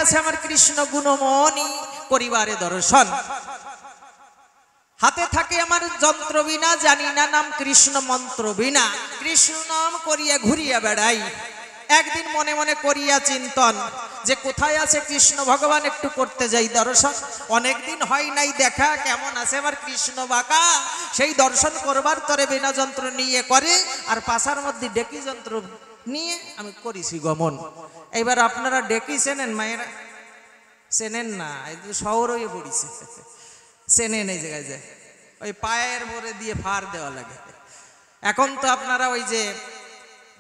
আছে আমার কৃষ্ণ গুণমণি করিবারে দর্শন। হাতে থাকে আমার যন্ত্র বিনা, জানি না নাম কৃষ্ণ মন্ত্র বিনা। কৃষ্ণ নাম করিয়া ঘুরিয়া বেড়াই, একদিন মনে মনে করিয়া চিন্তন যে কোথায় আছে কৃষ্ণ ভগবান, একটু করতে যাই দর্শন। অনেকদিন হয় নাই দেখা, কেমন আছে আমার কৃষ্ণ বাঁকা। সেই দর্শন করবার তরে বিনা যন্ত্র নিয়ে করে, আর পাশার মধ্যে ডেকি যন্ত্র নিয়ে আমি করিছি গমন। এইবার আপনারা ডেকি চেনেন মায়েরা? চেনেন না, এই শহর হয়ে পড়িছে, চেনেন এই জায়গায় যায় ওই পায়ের ভরে দিয়ে ফার দেওয়া লাগে। এখন তো আপনারা ওই যে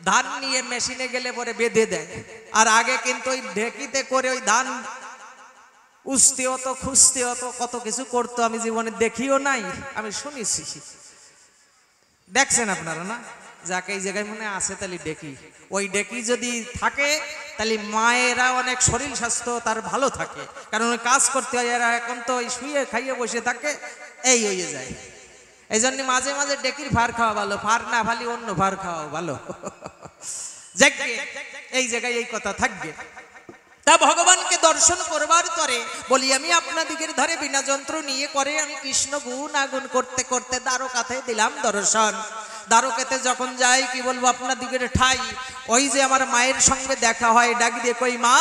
ধান নিয়ে মেশিনে গেলে পরে বেঁধে দেয়, আর আগে কিন্তু ওই ঢেকিতে করে ওই ধান উস্তি হতো, খুঁজতে হতো, কত কিছু করতো। আমি জীবনে দেখিও নাই, আমি শুনেছি। দেখছেন আপনারা না? যাকে এই জায়গায় মনে আছে তাহলে ডেকি, ওই ডেকি যদি থাকে তাহলে মায়েরা অনেক শরীর স্বাস্থ্য তার ভালো থাকে, কারণ ওই কাজ করতে হয়। এরা এখন তো ওই শুয়ে খাইয়ে বসে থাকে, এই হয়ে যায়। এই জন্য মাঝে মাঝে ডেকির ফার খাওয়া ভালো, ফার না ভালি অন্য ফার খাওয়া ভালো। এই জায়গায় এই কথা থাকবে। তা ভগবানকে দর্শন করবার তরে বলি আমি আপনাদিগের ধরে বিনা যন্ত্র নিয়ে করে আমি কৃষ্ণ গুণ আগুন করতে করতে দ্বারকাতে দিলাম দর্শন। দ্বারকাতে যখন যাই কি বলবো আপনাদিগের ঠাই, ওই যে আমার মায়ের সঙ্গে দেখা হয়, ডাক দিয়ে কই মা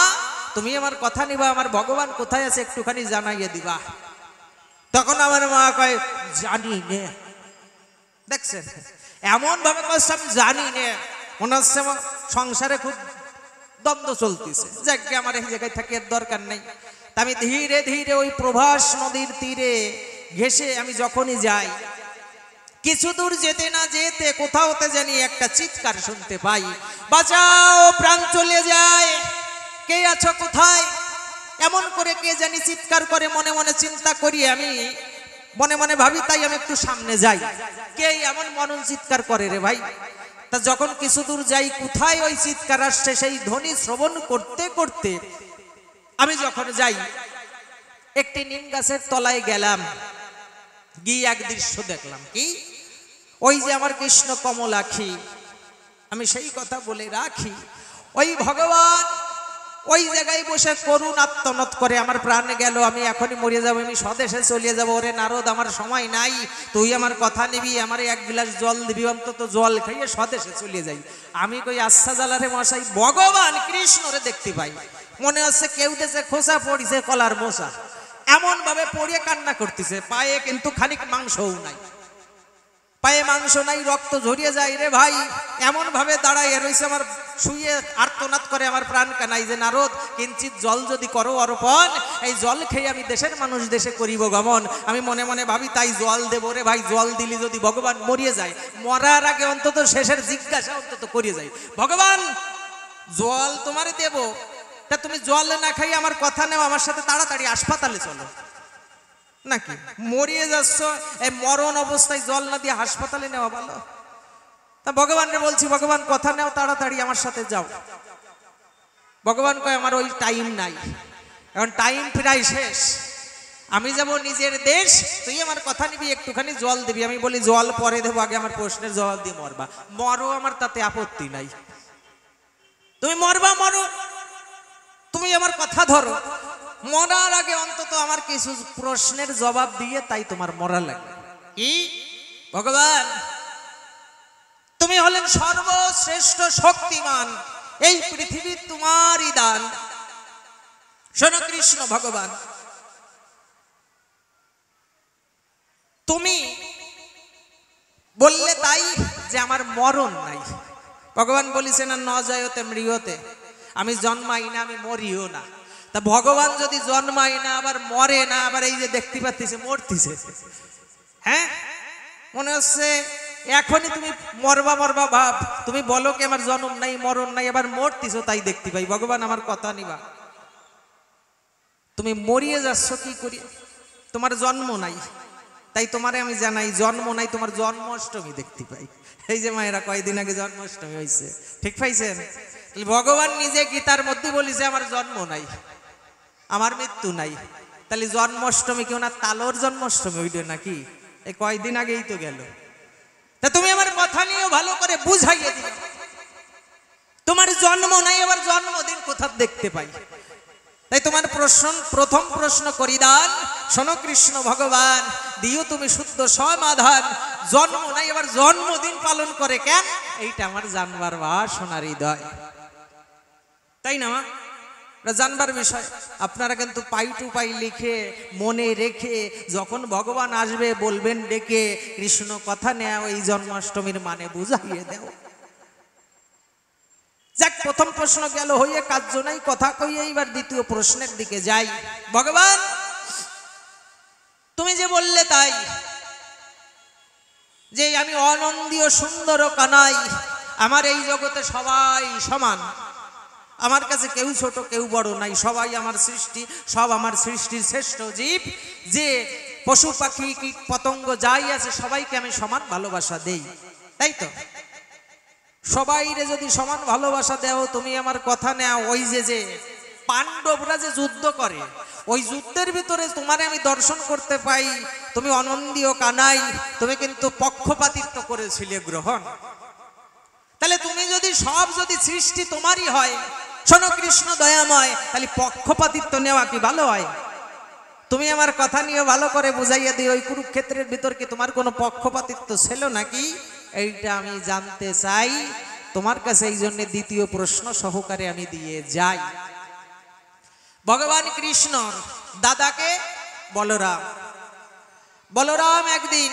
তুমি আমার কথা নিবা, আমার ভগবান কোথায় আছে একটুখানি জানাইয়ে দিবা। তখন আমার মা কয় জানি নে। দেখছেন এমন ভাবে আমি জানি নে, মনে হচ্ছে আমার সংসারে খুব দ্বন্দ্ব চলতেছে, যাকে আমার এই জায়গায় থাকি এর দরকার নেই। তা আমি ধীরে ধীরে ওই প্রভাস নদীর তীরে ঘেসে আমি যখনই যাই, কিছু দূর যেতে না যেতে কোথাওতে জানি একটা চিৎকার শুনতে পাই, বাঁচাও প্রাণ চলে যায়, কে আছো কোথায়? এমন করে কে জানি চিৎকার করে। মনে মনে চিন্তা করি, আমি মনে মনে ভাবি তাই আমি একটু সামনে যাই, কে এমন মনন চিৎকার করে রে ভাই। তা যখন কিছু দূর যাই, কোথায় ওই চিৎকার আসছে সেই ধ্বনি শ্রবণ করতে করতে আমি যখন যাই একটি নিম গাছের তলায় গেলাম, গিয়ে এক দৃশ্য দেখলাম। কি? ওই যে আমার কৃষ্ণ কমলাক্ষী, আমি সেই কথা বলে রাখি, ওই ভগবান ওই জায়গায় বসে করুণ আত্মনাদ করে আমার প্রাণ গেল, আমি এখনই মরে যাবো, আমি স্বদেশে চলে যাবো। ওরে নারদ আমার সময় নাই, তুই আমার কথা নিবি, আমার এক গ্লাস জল দিবি, অন্তত জল খাইয়ে স্বদেশে চলে যাই। আমি কই আচ্ছা জ্বালারে মশাই, ভগবান কৃষ্ণরে দেখতে পাই, মনে হচ্ছে কেউ দেশে খোসা পড়িছে কলার মোসা, এমন ভাবে পড়িয়ে কান্না করতেছে। পায়ে কিন্তু খানিক মাংসও নাই, পায়ে মাংস নাই, রক্ত ঝরিয়ে যায় রে ভাই। এমন ভাবে দাঁড়াইয়ে রয়েছে, আমার শুয়ে আর্তনাদ করে আমার প্রাণ কানাই যে নারদ কিঞ্চিত জল যদি করো অর্পণ, এই জল খেয়ে আমি দেশের মানুষ দেশে করিব গমন। আমি মনে মনে ভাবি তাই জল দেবো রে ভাই, জল দিলি যদি ভগবান মরিয়ে যায়, মরার আগে অন্তত শেষের জিজ্ঞাসা অন্তত করিয়ে যায়, ভগবান জল তোমারে দেব, তা তুমি জল না খাই আমার কথা নেও, আমার সাথে তাড়াতাড়ি হাসপাতালে চলো। নাকি মরিয়ে যাচ্ছ, এই মরণ অবস্থায় জল না দিয়ে হাসপাতালে নেওয়া ভালো? তা ভগবানকে বলছি, ভগবান কথা নেও, তাড়াতাড়ি আমার সাথে যাও। ভগবান কয় আমার ওই টাইম নাই, এখন টাইম প্রায় শেষ, আমি যাব নিজের দেশ, তুই আমার কথা নিবি, একটুখানি জল দিবি। আমি বলি জল পরে দেবো, আগে আমার প্রশ্নের জবাব দিয়ে মরবা। মরো, আমার তাতে আপত্তি নাই, তুমি মরবা মরো, তুমি আমার কথা ধরো, মরার আগে অন্তত আমার কিছু প্রশ্নের জবাব দিয়ে তাই তোমার মরা লাগে। কি? ভগবান তুমি হলেন সর্বশ্রেষ্ঠ শক্তিমান, এই পৃথিবী তোমারই দান। শোনো কৃষ্ণ ভগবান, তুমি বললে তাই যে আমার মরণ নাই। ভগবান বলেছেন না, ন জয়তে মৃয়তে, আমি জন্মাই না, আমি মরিও না। তা ভগবান যদি জন্মায় না, আবার মরে না, আবার এই যে দেখতে পাচ্ছিস মরতিছে, হ্যাঁ মনে হচ্ছে এখনই তুমি মরবা মরবা ভাব। তুমি বলো কি আমার জন্ম নাই মরণ নাই, আবার মরতিছো তাই দেখতে পাই। ভগবান আমার কথা নিবা, তুমি মরিয়ে যাচ্ছ কি করি? তোমার জন্ম নাই, তাই তোমারে আমি জানাই জন্ম নাই, তোমার জন্মাষ্টমী দেখতে পাই। এই যে মায়েরা কয়েকদিন আগে জন্মাষ্টমী হয়েছে, ঠিক পাইছেন? ভগবান নিজে গীতার মধ্যে বলিছে আমার জন্ম নাই, আমার মৃত্যু নাই। তাহলে জন্মাষ্টমী কেউ না তালোর জন্মাষ্টমী হইল নাকি? এই কয়েকদিন আগেই তো গেল। তা তুমি আমার কথা নিয়ে ভালো করে বুঝাইয়ে দিবে, তোমার জন্ম নাই, আবার জন্মদিন কোথাও দেখতে পাই। তাই তোমার প্রথম প্রশ্ন করি দান, শোনো কৃষ্ণ ভগবান দিও তুমি শুদ্ধ সমাধান। জন্ম নাই, আবার জন্মদিন পালন করে কেন? এইটা আমার জানবার বাসনা হৃদয়, তাই না? জানবার বিষয়। আপনারা কিন্তু পাই টু পাই লিখে মনে রেখে যখন ভগবান আসবে বলবেন ডেকে, কৃষ্ণ কথা নেও এই জন্মাষ্টমীর মানে বুঝাইয়ে দেও। যাক, প্রথম প্রশ্ন গেল হইয়ে, কার্য নাই কথা কইয়ে, এইবার দ্বিতীয় প্রশ্নের দিকে যাই। ভগবান তুমি যে বললে তাই, যে আমি অনন্দীয় সুন্দর কানাই, আমার এই জগতে সবাই সমান, আমার কাছে কেউ ছোট কেউ বড় নাই, সবাই আমার সৃষ্টি, সব আমার সৃষ্টির শ্রেষ্ঠ জীব, যে পশু পাখি কীট পতঙ্গ যাই আছে সবাইকে আমি সমান ভালোবাসা দেই, তাই তো? সবাইরে যদি সমান ভালোবাসা দেও, তুমি আমার কথা নেও, ওই যে পাণ্ডবরা যে যুদ্ধ করে, ওই যুদ্ধের ভিতরে তোমারে আমি দর্শন করতে পাই, তুমি অনন্দীয় কানাই, তুমি কিন্তু পক্ষপাতিত্ব করেছিলে গ্রহণ। তাহলে তুমি যদি যদি সৃষ্টি তোমারই হয়, শোনো কৃষ্ণ দয়াময়, তাহলে পক্ষপাতিত্ব নেওয়া কি ভালো হয়? তুমি আমার কথা নিয়ে ভালো করে বুঝাইয়া দিও, ওই কুরুক্ষেত্রের ভিতর কি তোমার কোনো পক্ষপাতিত্ব ছিল নাকি? এইটা আমি জানতে চাই তোমার কাছে, এই জন্য দ্বিতীয় প্রশ্ন সহকারে আমি দিয়ে যাই। ভগবান কৃষ্ণর দাদাকে বলরাম, বলরাম একদিন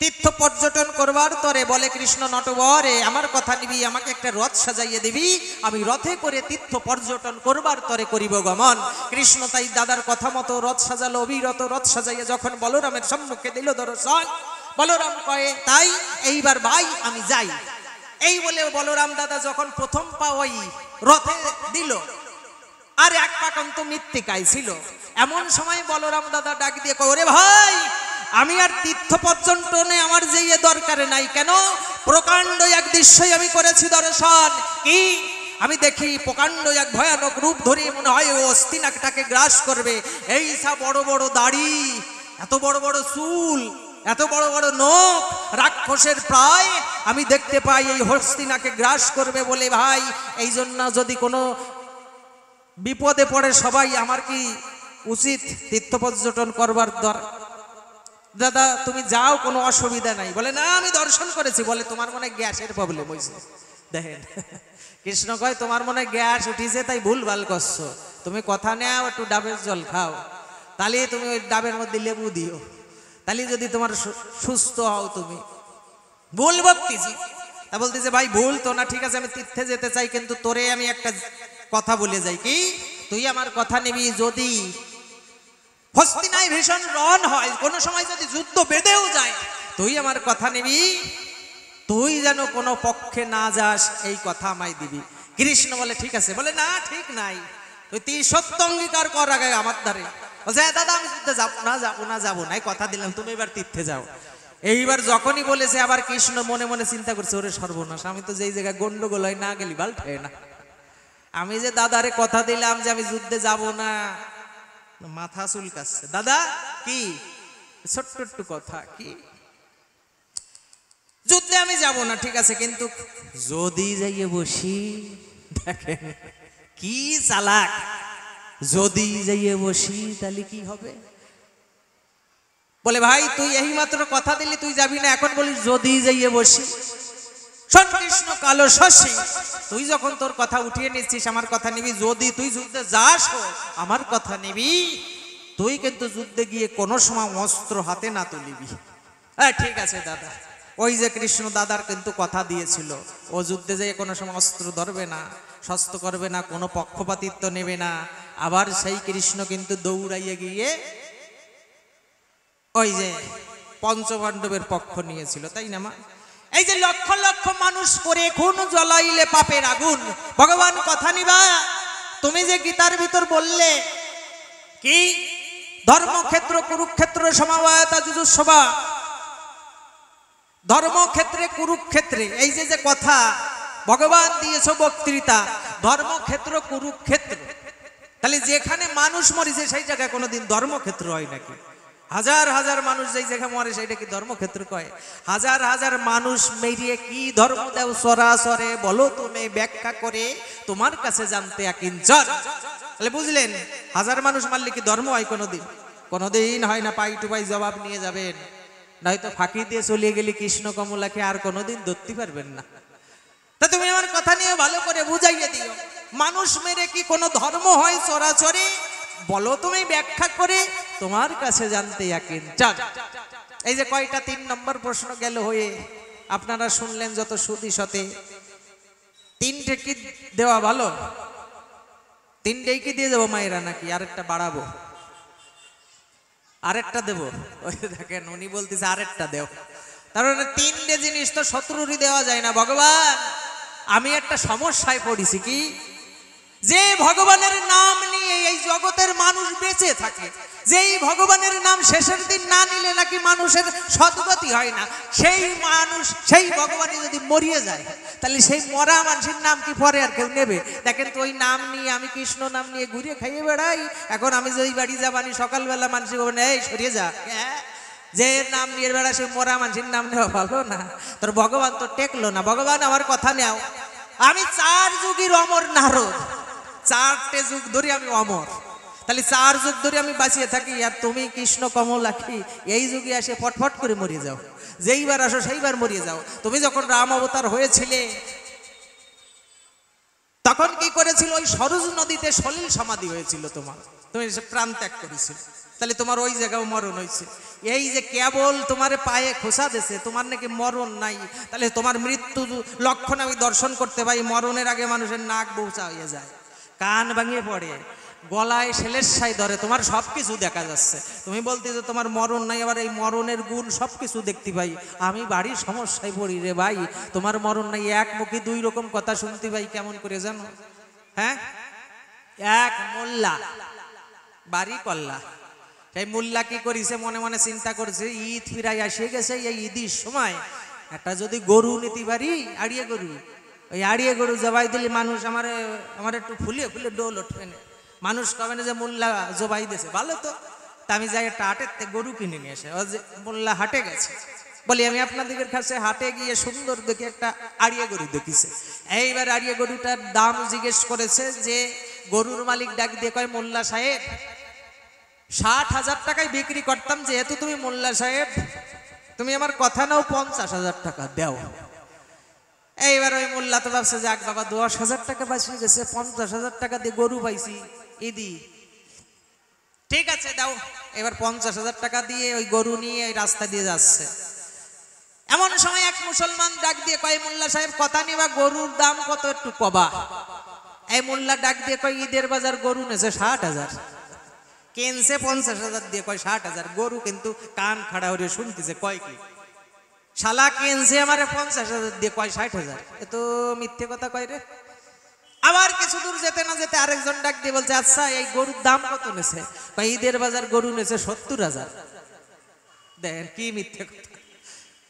তীর্থ পর্যটন করবার তরে বলে, কৃষ্ণ নটবরে আমার কথা নিবি, আমাকে একটা রথ সাজাইয়ে দিবি, আমি রথে করে তীর্থ পর্যটন করবার তরে করিব গমন। কৃষ্ণ তাই দাদার কথা মতো রথ সাজালো, অবিরত রথ সাজাইয়া যখন বলরামের সম্মুখে দিল দর্শন, বলরাম কয়ে তাই এইবার ভাই আমি যাই। এই বলে বলরাম দাদা যখন প্রথম পা ওই রথে দিল, আর এক পা কিন্তু মৃত্তিকায় ছিল, এমন সময় বলরাম দাদা ডাক দিয়ে কয়, ওরে ভাই, আমি আর তীর্থ পর্যটনে আমার যে দরকারে নাই, কেন? প্রকাণ্ড এক দৃশ্যই আমি করেছি দর্শন। কি? আমি দেখি প্রকাণ্ড এক ভয়ানক রূপ ধরে মনে হয় ও হস্তিনাকটাকে গ্রাস করবে। এই সব বড় বড় দাড়ি, এত বড় বড় চুল, এত বড় বড় নখ, রাক্ষসের প্রায় আমি দেখতে পাই এই হস্তিনাকে গ্রাস করবে বলে, ভাই এই জন্য যদি কোনো বিপদে পড়ে সবাই, আমার কি উচিত তীর্থ পর্যটন করবার দাদা তুমি যাও, কোনো অসুবিধা নাই। বলে না আমি দর্শন করেছি। বলে তোমার মনে গ্যাসের প্রবলেম হয়েছে। দেখেন কৃষ্ণ কয় তোমার মনে গ্যাস উঠিছে তাই ভুল ভাল করছো, তুমি কথা নেও, একটু ডাবের জল খাও, তাহলে তুমি ওই ডাবের মধ্যে লেবু দিও, তাহলে যদি তোমার সুস্থ হও তুমি। ভুল বকতেছি। তা বলতেছে ভাই ভুল তো না, ঠিক আছে আমি তীর্থে যেতে চাই, কিন্তু তোরে আমি একটা কথা বলে যাই, কি? তুই আমার কথা নিবি, যদি হস্তিনায় ভীষণ রণ হয়, কোনো সময় যদি যুদ্ধ বেঁধেও যায়, তুই আমার কথা নিবি, তুই যেন কোনো পক্ষে না যাস, এই কথা আমায় দিবি। কৃষ্ণ বলে ঠিক আছে। বলে না ঠিক নাই, তুই সত্য অঙ্গীকার কর আগে আমার দ্বারে। বলছে দাদা আমি যুদ্ধে যাবো না, যাবো না, যাবো না, এই কথা দিলাম, তুমি এবার তীর্থে যাও। এইবার যখনই বলেছে, আবার কৃষ্ণ মনে মনে চিন্তা করছে, ওরে সর্বনাশ, আমি তো যেই জায়গায় গন্ডগোল হয় না গেলি বাল ঠে না, আমি যে দাদারে কথা দিলাম যে আমি যুদ্ধে যাব না, মাথা চুলকাচ্ছে। দাদা কি ছোট্ট একটু কথা, কি যুদ্ধে আমি যাব না, ঠিক আছে, কিন্তু যদি যাইয়ে বসি, দেখেন কি চালাক, যদি যাইয়ে বসি তাহলে কি হবে? বলে ভাই তুই এই মাত্র কথা দিলি তুই যাবি না, এখন বলিস যদি যাইয়ে বসি। শোন কৃষ্ণ কালো শশী, তুই যখন তোর কথা উঠিয়ে নিচ্ছিস, আমার কথা নিবি, যদি তুই যুদ্ধে যাস আমার কথা নিবি, তুই কিন্তু যুদ্ধে গিয়ে কোনো সময় অস্ত্র হাতে না তুলিবি। হ্যাঁ ঠিক আছে দাদা। ওই যে কৃষ্ণ দাদার কিন্তু কথা দিয়েছিল, ও যুদ্ধে যেয়ে কোনো সময় অস্ত্র ধরবে না, শস্ত্র করবে না, কোনো পক্ষপাতিত্ব নেবে না। আবার সেই কৃষ্ণ কিন্তু দৌড়াইয়ে গিয়ে ওই যে পঞ্চপাণ্ডবের পক্ষ নিয়েছিল, তাই না মা? এই যে লক্ষ লক্ষ মানুষ করে খুন জ্বলাইলে পাপের আগুন, ভগবান কথা নিবা। তুমি যে গীতার ভিতর বললে কি ধর্মক্ষেত্র কুরুক্ষেত্র সমবায়তা যুজুৎসবা, ধর্মক্ষেত্রে কুরুক্ষেত্রে, এই যে কথা ভগবান দিয়েছ বক্তৃতা, ধর্মক্ষেত্র কুরুক্ষেত্র, তাহলে যেখানে মানুষ মরিছে সেই জায়গায় কোনোদিন ধর্মক্ষেত্র হয় নাকি? হাজার হাজার মানুষ যেই জায়গায় মরে সেইটা কি ধর্মক্ষেত্র কয়? হাজার হাজার মানুষ মেরিয়ে কি ধর্ম দেও সরাসরে বলো তুমি ব্যাখ্যা করে, তোমার কাছে জানতে আকিঞ্চন। তাহলে বুঝলেন, হাজার মানুষ মারলে কি ধর্ম হয় কোনোদিন? কোনোদিন হয় না। পাই টু পাই জবাব নিয়ে যাবেন, নয়তো ফাঁকি দিয়ে চলে গেলে কৃষ্ণ কমলাকে আর কোনোদিন ধরতে পারবেন না। তা তুমি আমার কথা নিয়ে ভালো করে বুঝাইয়ে দিও, মানুষ মেরে কি কোনো ধর্ম হয় চরাচরে? বলো তুমি ব্যাখ্যা করে, তোমার কাছে জানতে ইয়াকিন। চান এই যে কয়টা 3 নম্বর প্রশ্ন গেল হয়ে, আপনারা শুনলেন যত সুদি সতে। 3টে কি দেওয়া ভালো? 3টেই কি দিয়ে দেবো মায়েরা, নাকি আরেকটা বাড়াবো? আরেকটা দেবো? ওই দেখেন উনি বলতেছে আরেকটা দেও। তার মানে 3টে জিনিস তো শত্রুরই দেওয়া যায় না। ভগবান, আমি একটা সমস্যায় পড়েছি, কি যে ভগবানের নাম নিয়ে এই জগতের মানুষ বেঁচে থাকে, যেই ভগবানের নাম শেষের দিন না নিলে নাকি মানুষের সদ্গতি হয় না, সেই মানুষ, সেই ভগবানই যদি মরিয়ে যায়, তাহলে সেই মরা মানুষের নাম কি পরে আর কেউ নেবে? দেখেন তো, ওই নাম নিয়ে আমি কৃষ্ণ নাম নিয়ে ঘুরে খাইয়ে বেড়াই। এখন আমি যদি বাড়ি যাবানি, সকালবেলা মানুষ বলবেন এই সরিয়ে যা, যে নাম নিয়ে বেড়া সে মরা মানুষের নাম নেওয়া ভালো না। তোর ভগবান তো টেকলো না। ভগবান আমার কথা নেও, আমি 4 যুগের অমর নারদ, 4টে যুগ ধরে আমি অমর, তাহলে 4 যুগ ধরে আমি বাঁচিয়ে থাকি, আর তুমি কৃষ্ণ কমলা কি এই যুগে এসে ফটফট করে মরিয়ে যাও? যেইবার আসো সেইবার মরিয়ে যাও। তুমি যখন রাম অবতার হয়েছিলে, তখন কি করেছিল? ওই সরজ নদীতে সলিল সমাধি হয়েছিল তোমার, তুমি প্রাণ ত্যাগ করেছিল, তাহলে তোমার ওই জায়গাও মরণ হয়েছে। এই যে কেবল তোমার পায়ে খোসা দিয়েছে, তোমার নাকি মরণ নাই, তাহলে তোমার মৃত্যু লক্ষণ আমি দর্শন করতে পাই। মরণের আগে মানুষের নাক বউচা হয়ে যায়, কান ভাঙিয়ে পড়ে, গলায় সেলের ধরে, তোমার সব কিছু দেখা যাচ্ছে। তুমি বলতে যে তোমার মরণ নাই, আবার এই মরণের গুণ সব কিছু দেখতে পাই। আমি বাড়ির সমস্যায় পড়ি রে ভাই, তোমার মরণ নাই, এক মুখে 2 রকম কথা শুনতে পাই। কেমন করে জানো? হ্যাঁ, এক মোল্লা বাড়ি কল্লা, সেই মোল্লা কি করেছে? মনে মনে চিন্তা করেছে, ঈদ ফিরাই আসিয়ে গেছে, এই ঈদের সময় একটা যদি গরু নিতে পারি, আড়িয়ে গরু, ওই আড়িয়ে গরু জবাই দিলে মানুষ আমার একটু ফুলিয়ে ফুলিয়ে ডোল ওঠে, মানুষ কবে না যে মোল্লা জবাই দিয়েছে, ভালো তো। তা আমি যাই একটা হাটের গরু কিনে নিয়ে এসে, মোল্লা হাটে গেছে, বলি আমি আপনাদের কাছে হাটে গিয়ে সুন্দর দেখে একটা আড়িয়ে গরু দেখিছে। এইবার আড়িয়ে গরুটার দাম জিজ্ঞেস করেছে, যে গরুর মালিক ডাক দিয়ে কয়, মোল্লা সাহেব 60,000 টাকায় বিক্রি করতাম, যেহেতু তুমি মোল্লা সাহেব, তুমি আমার কথা নাও, 50,000 টাকা দাও। এইবার ওই মোল্লা তো ভাবছে, যাক বাবা 10,000 টাকা বাঁচিয়ে গেছে, 50,000 টাকা দিয়ে গরু পাইছি, ইদি ঠিক আছে দাও। এবার 50,000 টাকা দিয়ে ওই গরু নিয়ে ওই রাস্তা দিয়ে যাচ্ছে। এমন সময় এক মুসলমান ডাক দিয়ে কয়, মোল্লা সাহেব কথা নিবা, গরুর দাম কত একটু কবা। এই মোল্লা ডাক দিয়ে কয়, ঈদের বাজার গরু নেছে 60,000, কেনছে 50,000 দিয়ে, কয় 60,000। গরু কিন্তু কান খাড়া হয়ে শুনতেছে, কয় কি শালা কেনছে আমারে 50,000 দিয়ে, কয় 60,000। এ তো মিথ্যে কথা কয় রে। আবার কিছু দূর যেতে না যেতে আরেকজন ডাক দিয়ে বলছে, আচ্ছা এই গরুর দাম কত নেছে? কয় ঈদের বাজার গরু নেছে 70,000। দেখেন কি মিথ্যে কথা,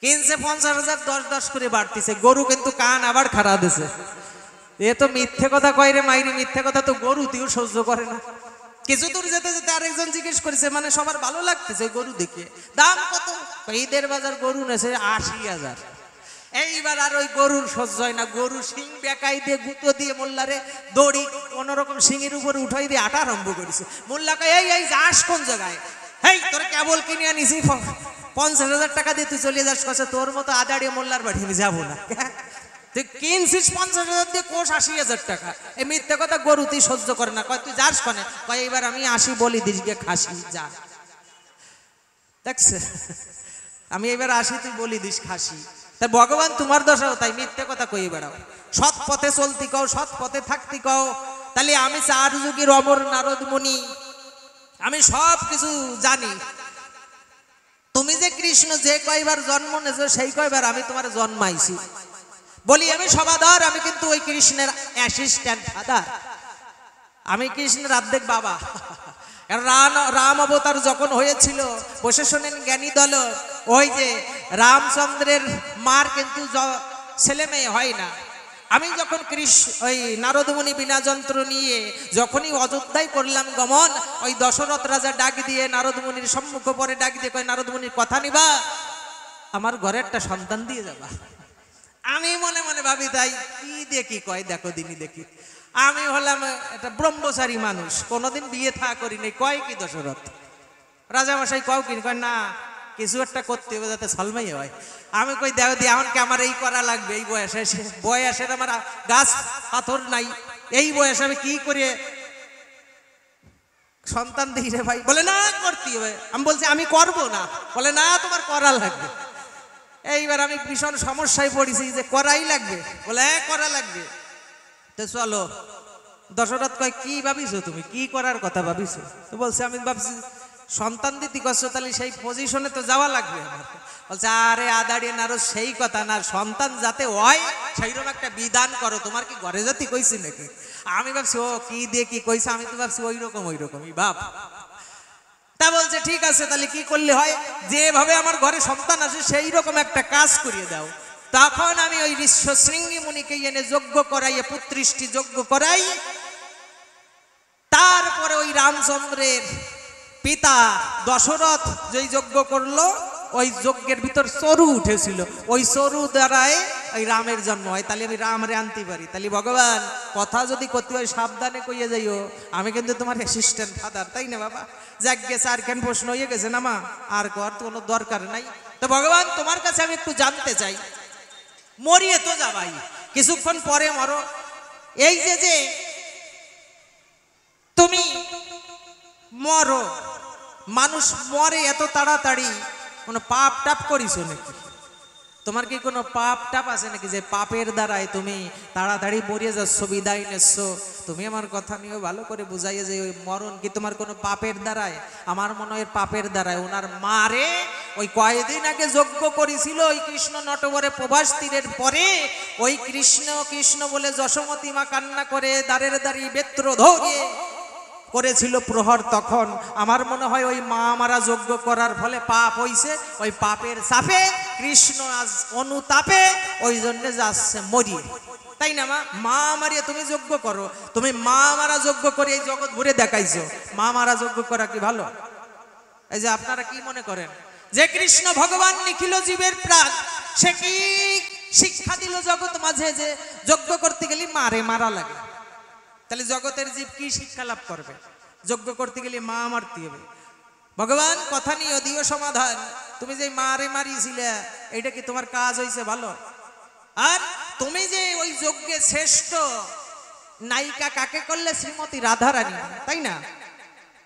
কিনছে 50,000, 10 করে বাড়তিছে, গরু কিন্তু কান আবার খাড়া দিছে। এ তো মিথ্যে কথা কয় রে মাইরি, মিথ্যে কথা তো গরু দিও সহ্য করে না। কিছু দূর যেতে যেতে আরেকজন জিজ্ঞেস করেছে, মানে সবার ভালো লাগতেছে গরু দেখে, দাম কত? ঈদের বাজার গরু নেছে 80,000। এইবার আর ওই গরুর সহ্য হয় না, গরু শিং বেকাই দিয়ে গুঁতো দিয়ে মোল্লারে দড়ি কোনোরকম শিঙের উপরে উঠাই দিয়ে আটা আরম্ভ করেছে। মোল্লা কয়, এই যাস কোন জায়গায়? হেই তোর কেবল কিনে আনিছি 50,000 টাকা দিয়ে তুই চলে যাস, কাছে তোর মতো আদাড়িয়ে মোল্লার বাড়ি আমি যাবো না। তুই কিনছিস 50,000 দিয়ে, কোষ 80,000 টাকা। এই মিথ্যে কথা গরু তুই সহ্য করে না। কয় তুই যাস কনে? কয় এইবার আমি 80 বলি দিস গে খাসি, যা। দেখছে, আমি এবার 80 তুই বলি দিস খাসি। তা ভগবান তোমার দশাও তাই, মিথ্যে কথা কই বেড়াও, সৎ পথে চলতি কও, সৎ পথে থাকতি কও। তাহলে আমি 4 যুগের অমর নারদ মুনি, আমি সব কিছু জানি। তুমি যে কৃষ্ণ যে কয়বার জন্ম নেছো, সেই কয়বার আমি তোমার জন্মাইছি। বলি আমি সবাদার, আমি কিন্তু ওই কৃষ্ণের অ্যাসিস্ট্যান্ট ফাদার, আমি কৃষ্ণের অর্ধেক বাবা। রাম অবতার যখন হয়েছিল, বসে শোনেন জ্ঞানী দল, ওই যে রামচন্দ্রের মার কিন্তু ছেলে মেয়ে হয় না। আমি যখন ওই নারদমুনি বিনা যন্ত্র নিয়ে যখনই অযোধ্যায় করলাম গমন, ওই দশরথ রাজা ডাক দিয়ে নারদমুনির সম্মুখ পরে ডাক দিয়ে কয়, নারদমুনির কথা নিবা, আমার ঘরে একটা সন্তান দিয়ে যাবা। আমি মনে মনে ভাবি, তাই কি দেখি, কয় দেখো দিনই দেখি। আমি হলাম একটা ব্রহ্মচারী মানুষ, কোনোদিন বিয়ে থা করি নাই। কয় কি দশরথ রাজামশাই কও কি? কয় না, কিছু একটা করতে হবে যাতে সালমাই হয়। আমি কই দেও দি এমনকি আমার এই করা লাগবে, এই বয়সে এসে, বয়সের আমার গাছ পাথর নাই, এই বয়সে আমি কি করে সন্তান দিই রে ভাই? বলে না করতে হবে। আমি বলছি আমি করব না। বলে না তোমার করা লাগবে। এইবার আমি ভীষণ সমস্যায় পড়েছি যে করাই লাগবে। বলে হ্যাঁ করা লাগবে। তো চলো। দশরথ কয় কি ভাবিছো তুমি, কি করার কথা ভাবিছো? তো বলছে আমি ভাবছি সন্তান দিতে করছো, তাহলে সেই পজিশনে তো যাওয়া লাগবে আমার। বলছে আরে আদাড়িয়ে না, সেই কথা না, সন্তান যাতে হয় সেইরকম একটা বিধান করো। তোমার কি ঘরে জাতি কইছি নাকি? আমি ভাবছি ও কি দিয়ে কি কইছে, আমি তো ভাবছি ওই রকমই ভাব। তা বলছে ঠিক আছে, তাহলে কি করলে হয়? যেভাবে আমার ঘরে সন্তান আসে সেই রকম একটা কাজ করিয়ে দাও। তখন আমি ওই ঋষ্যশৃঙ্গি মুনিকে এনে যজ্ঞ করাই, পুত্রিষ্টি যজ্ঞ করাই। তারপরে ওই রামচন্দ্রের পিতা দশরথ যেই যজ্ঞ করলো, ওই যজ্ঞের ভিতর চরু উঠেছিল, ওই চরু দ্বারাই ওই রামের জন্ম হয়। তাহলে আমি রামরে আনতে পারি। তাহলে ভগবান কথা যদি করতে হয় সাবধানে কইয়ে যাইও, আমি কিন্তু তোমার অ্যাসিস্ট্যান্ট ফাদার, তাই না বাবা? যাক গেছে, আর কেন প্রশ্ন হয়ে গেছে না মা, আর কর কোনো দরকার নাই। তো ভগবান তোমার কাছে আমি একটু জানতে চাই, মরিয়ে তো যাবাই, কিছুক্ষণ পরে মরো, এই যে তুমি মরো, মানুষ মরে এত তাড়াতাড়ি, কোনো পাপ টাপ করিস নাকি? তোমার কি কোনো পাপ টাপ আছে নাকি যে পাপের দ্বারাই তুমি তাড়াতাড়ি মরিয়ে যাচ্ছ, বিদায় নিচ্ছ? তুমি আমার কথা নিয়ে ভালো করে বুঝাইয়ে যে ওই মরণ কি তোমার কোনো পাপের দ্বারায়? আমার মনে হয় পাপের দ্বারায়। ওনার মারে ওই কয়েকদিন আগে যজ্ঞ করেছিল, ওই কৃষ্ণ নটবরে প্রভাস তীরের পরে ওই কৃষ্ণ কৃষ্ণ বলে যশোমতী মা কান্না করে দাঁড়ের দাঁড়িয়ে বেত্র ধরে করেছিল প্রহর। তখন আমার মনে হয় ওই মা মারা যজ্ঞ করার ফলে পাপ হইছে, ওই পাপের চাপে কৃষ্ণ আজ অনুতাপে ওই জন্য যাচ্ছে মরিয়ে, তাই না মা? মা মারিয়ে তুমি যজ্ঞ করো, তুমি মা মারা যজ্ঞ করে এই জগৎ ঘুরে দেখাইছো। মা মারা যজ্ঞ করা কি ভালো? এই যে আপনারা কি মনে করেন যে কৃষ্ণ ভগবান নিখিল জীবের প্রাণ, সে কি শিক্ষা দিল জগৎ মাঝে যে যজ্ঞ করতে গেলে মারা লাগে? তাহলে জগতের জীব কি শিক্ষা লাভ করবে? যজ্ঞ করতে গেলে মা মারতে হবে। ভগবান কথা নিয়ে দিও সমাধান। তুমি যে মারে মারিয়েছিলে, এইটা কি তোমার কাজ হয়েছে ভালো? আর তুমি যে ওই যজ্ঞে শ্রেষ্ঠ নায়িকা কাকে করলে? শ্রীমতী রাধারানী, তাই না?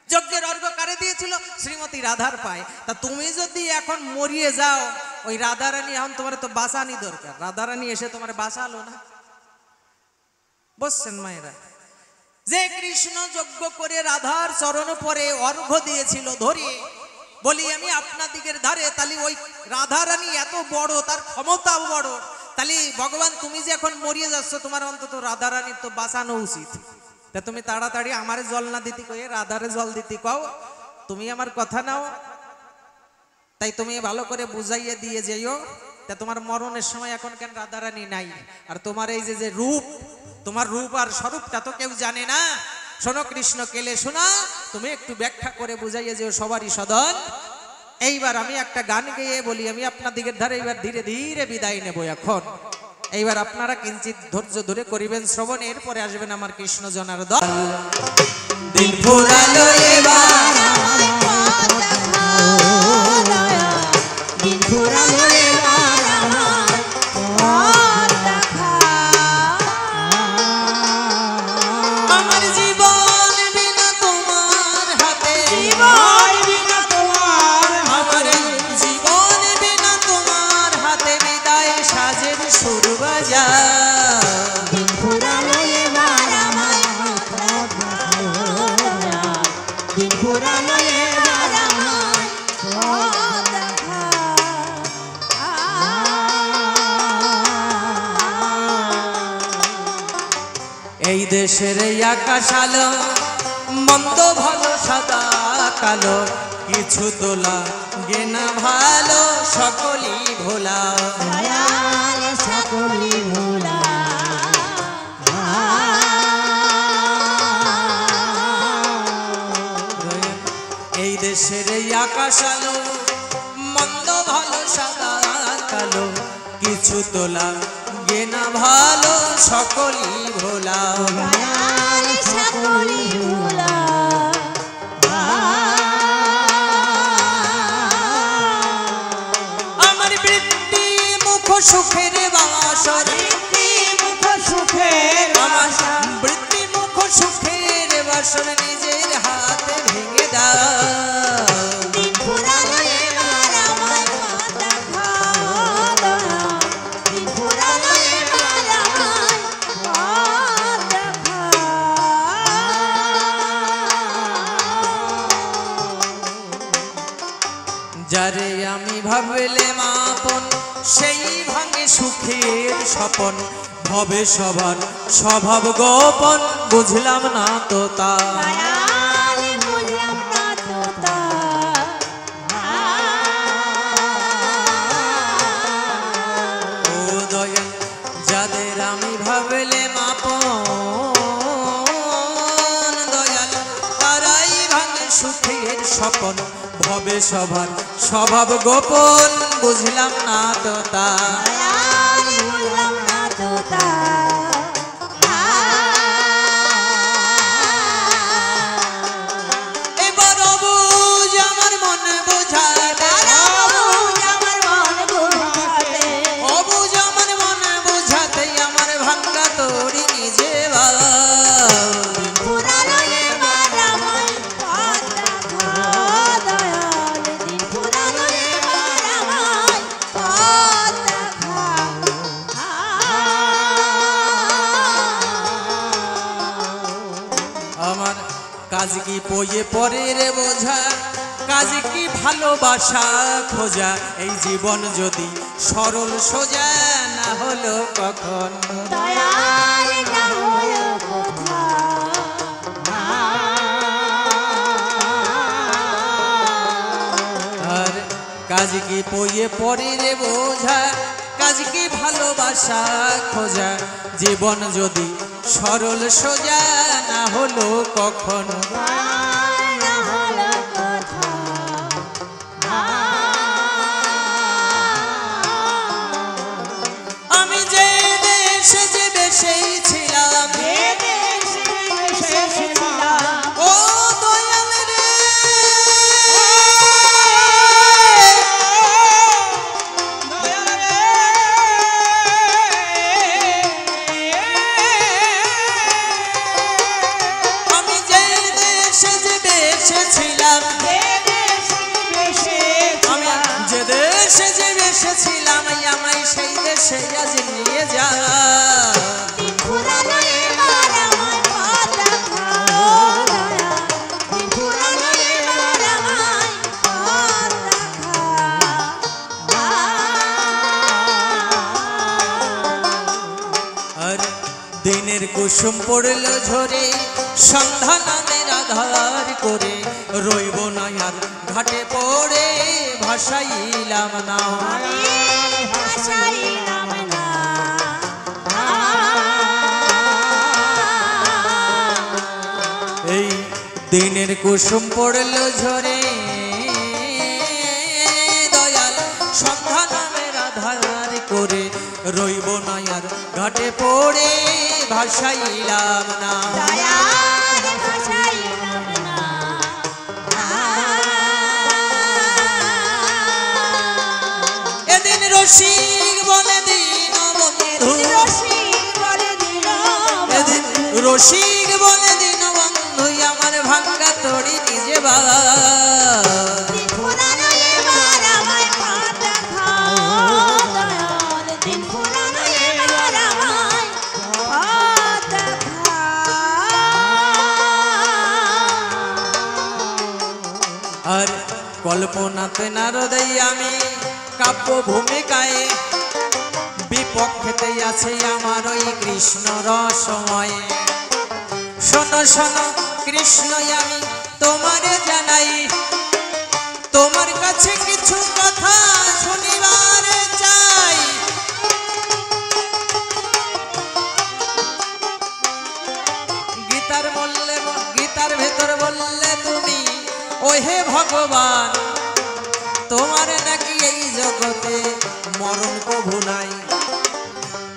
যজ্ঞের অর্ঘ কারে দিয়েছিল? শ্রীমতী রাধার পায়। তা তুমি যদি এখন মরিয়ে যাও, ওই রাধারানী এখন তোমার তো বাঁচানি দরকার। রাধারানী এসে তোমার বাঁচালো না, বুঝছেন মায়েরা? যে কৃষ্ণ যজ্ঞ করে রাধার চরণ পরে অর্ঘ দিয়েছিল ধরে, বলি আমি আপনাদিগের ধারে, তাহলে ওই রাধারানী এত বড়, তার ক্ষমতাও বড়। তাহলে ভগবান তুমি যে এখন মরিয়ে যাচ্ছ, তোমার অন্তত রাধারানীর তো বাঁচানো উচিত। তা তুমি তাড়াতাড়ি আমারে জল না দিতে কয়ে রাধারে জল দিতে কও, তুমি আমার কথা নাও। তাই তুমি ভালো করে বুঝাইয়ে দিয়ে যেও। তা তোমার মরণের সময় এখন কেন রাধারানী নাই? আর তোমার এই যে রূপ, তোমার রূপ আর স্বরূপটা তো কেউ জানে না। শোনো কৃষ্ণ কেলে শোনা, তুমি একটু ব্যাখ্যা করে বুঝাইয়ে যেও সবারই সদন। এইবার আমি একটা গান গেয়ে বলি আমি আপনাদিগের ধারে এইবার ধীরে ধীরে বিদায় নেব এখন। এইবার আপনারা কিঞ্চিত ধৈর্য ধরে করিবেন শ্রবণ, এরপরে আসবেন আমার কৃষ্ণ জনার দল। দিন ফুরালো এবার, দিন ফুরালো এবার, আমার জীবন বিনা তোমার হাতে, বিনা তোমার, আমার জীবন বিনা তোমার হাতে বিদায় সাজের সুর বাজা। দিন ফুরালো এবার আমার, দিন ফুরালো এবার আমার, এই দেশের আকাশ আলো, মন্দ ভালো সাদা কালো, কিছু তোলা গেনা ভালো, সকলই ভোলা, সকলই ভোলা। এই দেশের আকাশ আলো, মন্দ ভালো সাদা কালো, কিছু তোলা যে না ভালো সকলই ভোলা সকলই ভোলা আমার বৃত্তি মুখ সুখের বাসর মুখ সুখের আমার বৃত্তি মুখ সুখের বাসর নিজের হাতে ভেঙে দাও দিন ফুরালো এবার আমার পথ দেখাও দিন ফুরালো এবার আমার পথ দেখাও যারে আমি ভাবলে মাপন সেই ভাঙে সুখের স্বপন ভবে সবার স্বভাব গোপন বুঝলাম না তো তা দয়ালে বুঝলাম না তো তা ও দয়াল যাদের আমি ভাবলে মাপন দয়াল তারাই ভাঙে সুখের স্বপন ভবে সবার স্বভাব গোপন বুঝলাম না তো তা দয়ালে বুঝলাম না তো তা এবার অবুঝ আমার মন বোঝাতে আমার মন বুঝাতে অবুঝ আমার মন বোঝাতে আমার ভাঙ্গা তোরি নিজে ফুরালো এবার আমার পথ দেখাও দয়াল দিন ফুরালো এবার আমার পথ দেখাও আমার কাজ কি পয়ে পরের বোঝা কাজ কি ভালোবাসা খোঁজা এই জীবন যদি সরল সোজা না হলো কখন দয়াল না হলো আর কাজ কি পয়ে পরের বোঝা কাজ কি ভালোবাসা খোঁজা জীবন যদি সরল সোজা না হলো কখন না হলো কথা আমি যে দেশে যে দেশেই ছিলাম ও দয়াল রে আমি যে দেশে যে দেশে ছিলাম আমি যে দেশে যে দেশে ছিলাম আমায় সেই দেশে আজ নিয়ে যা ফুরালো এবার আমার পথ দেখাও দয়াল ফুরালো এবার আমার পথ দেখাও আর দিনের কুসুম পড়লো ঝরে সন্ধ্যা নামের আধার করে রইব না আর ঘাটে পড়ে ভাসাইলাম না আমি ভাসাইলাম না এই দিনের কুসুম পড়লো ঝরে দয়াল সন্ধ্যা নামের আধার করে রইব না আর ঘাটে পড়ে ভাসাইলাম না দয়াল ভাসাইলাম না এদিন রসিক বলে দিন বন্ধু রসিক বলে দিল এদিন রসিক বলে দিন বন্ধু আমার ভাঙ্গা তোড়ি নিজে বাবা দিন ফুরালো এবার আমায় পথ দেখাও দয়াল দিন ফুরালো এবার আমায় পথ দেখাও আর কল্পনাতে নারদেই আমি কাব্য ভূমিকায় বিপক্ষেতে আছে আমার ওই কৃষ্ণ রসময় শোনো শোনো কৃষ্ণ আমি তোমারে জানাই তোমার কাছে কিছু কথা শুনিবার চাই গীতার ভেতর বললে তুমি ওহে ভগবান তোমার নাকি এই জগতে মরণ কভু নাই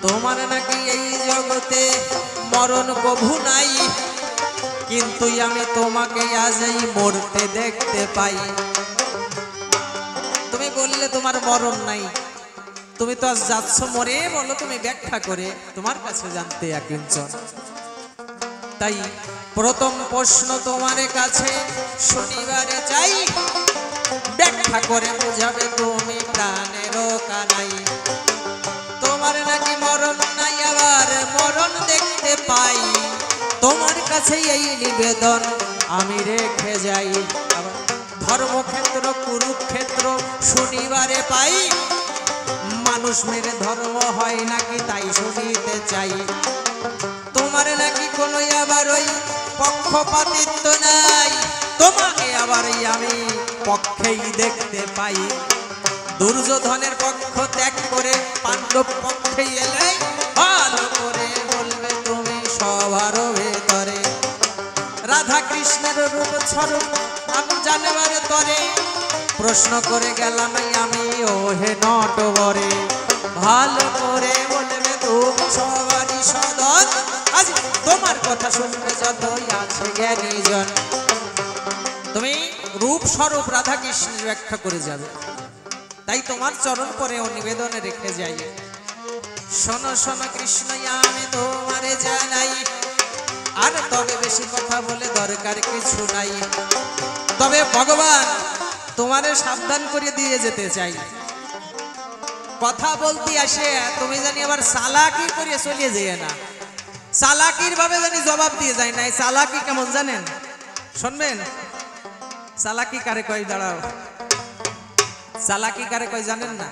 তোমার নাকি এই জগতে মরণ কভু নাই, কিন্তু আমি তোমাকে আজই মরতে দেখতে পাই। তুমি বললে তোমার মরণ নাই, তুমি তো আজ যাচ্ছ মরে, বলো তুমি ব্যাখ্যা করে তোমার কাছে জানতে আকিঞ্চন। তাই প্রথম প্রশ্ন তোমার কাছে শনিবারে চাই, ব্যাখ্যা করে বুঝাবে তুমি প্রাণের কানাই। তোমার নাকি মরণ নাই, আবার মরণ দেখতে পাই, তোমার কাছে এই নিবেদন আমি রেখে যাই। আবার ধর্মক্ষেত্র কুরুক্ষেত্র শনিবারে পাই, মানুষ মেরে ধর্ম হয় নাকি তাই শুনিতে চাই। তোমার নাকি কোনো আবার ওই পক্ষপাতিত্ব নাই, তোমাকে আবার আমি পক্ষেই দেখতে পাই। দুর্যোধনের পক্ষ ত্যাগ করে পাণ্ডব পক্ষে এলে ভালো করে বলবে তুমি সবার ভেতরে। রাধা কৃষ্ণের রূপ স্বরূপ আমি জানবার তরে, প্রশ্ন করে গেলাম আমি ও হে নটবরে। ভালো করে বলবে তুমি সবারই সদন, আজ তোমার কথা শুনবে যতই আছে জ্ঞানীজন। তুমি রূপ স্বরূপ রাধা কৃষ্ণের ব্যাখ্যা করে যাবে, তাই তোমার চরণ পরে ও নিবেদনে রেখে যাই। শোনো শোনো কৃষ্ণ আমি তোমারে জানাই, আর তবে বেশি কথা বলে দরকার কিছু নাই। তবে ভগবান তোমারে সাবধান করে দিয়ে যেতে চাই, কথা বলতে আসে তুমি জানি আবার চালাকি করে চলে যেয়ে না, চালাকির ভাবে জানি জবাব দিয়ে যায় না। চালাকি কেমন জানেন? শুনবেন চালাকি কারে কয়? দাঁড়াও, চালাকি কারে কয় জানেন না?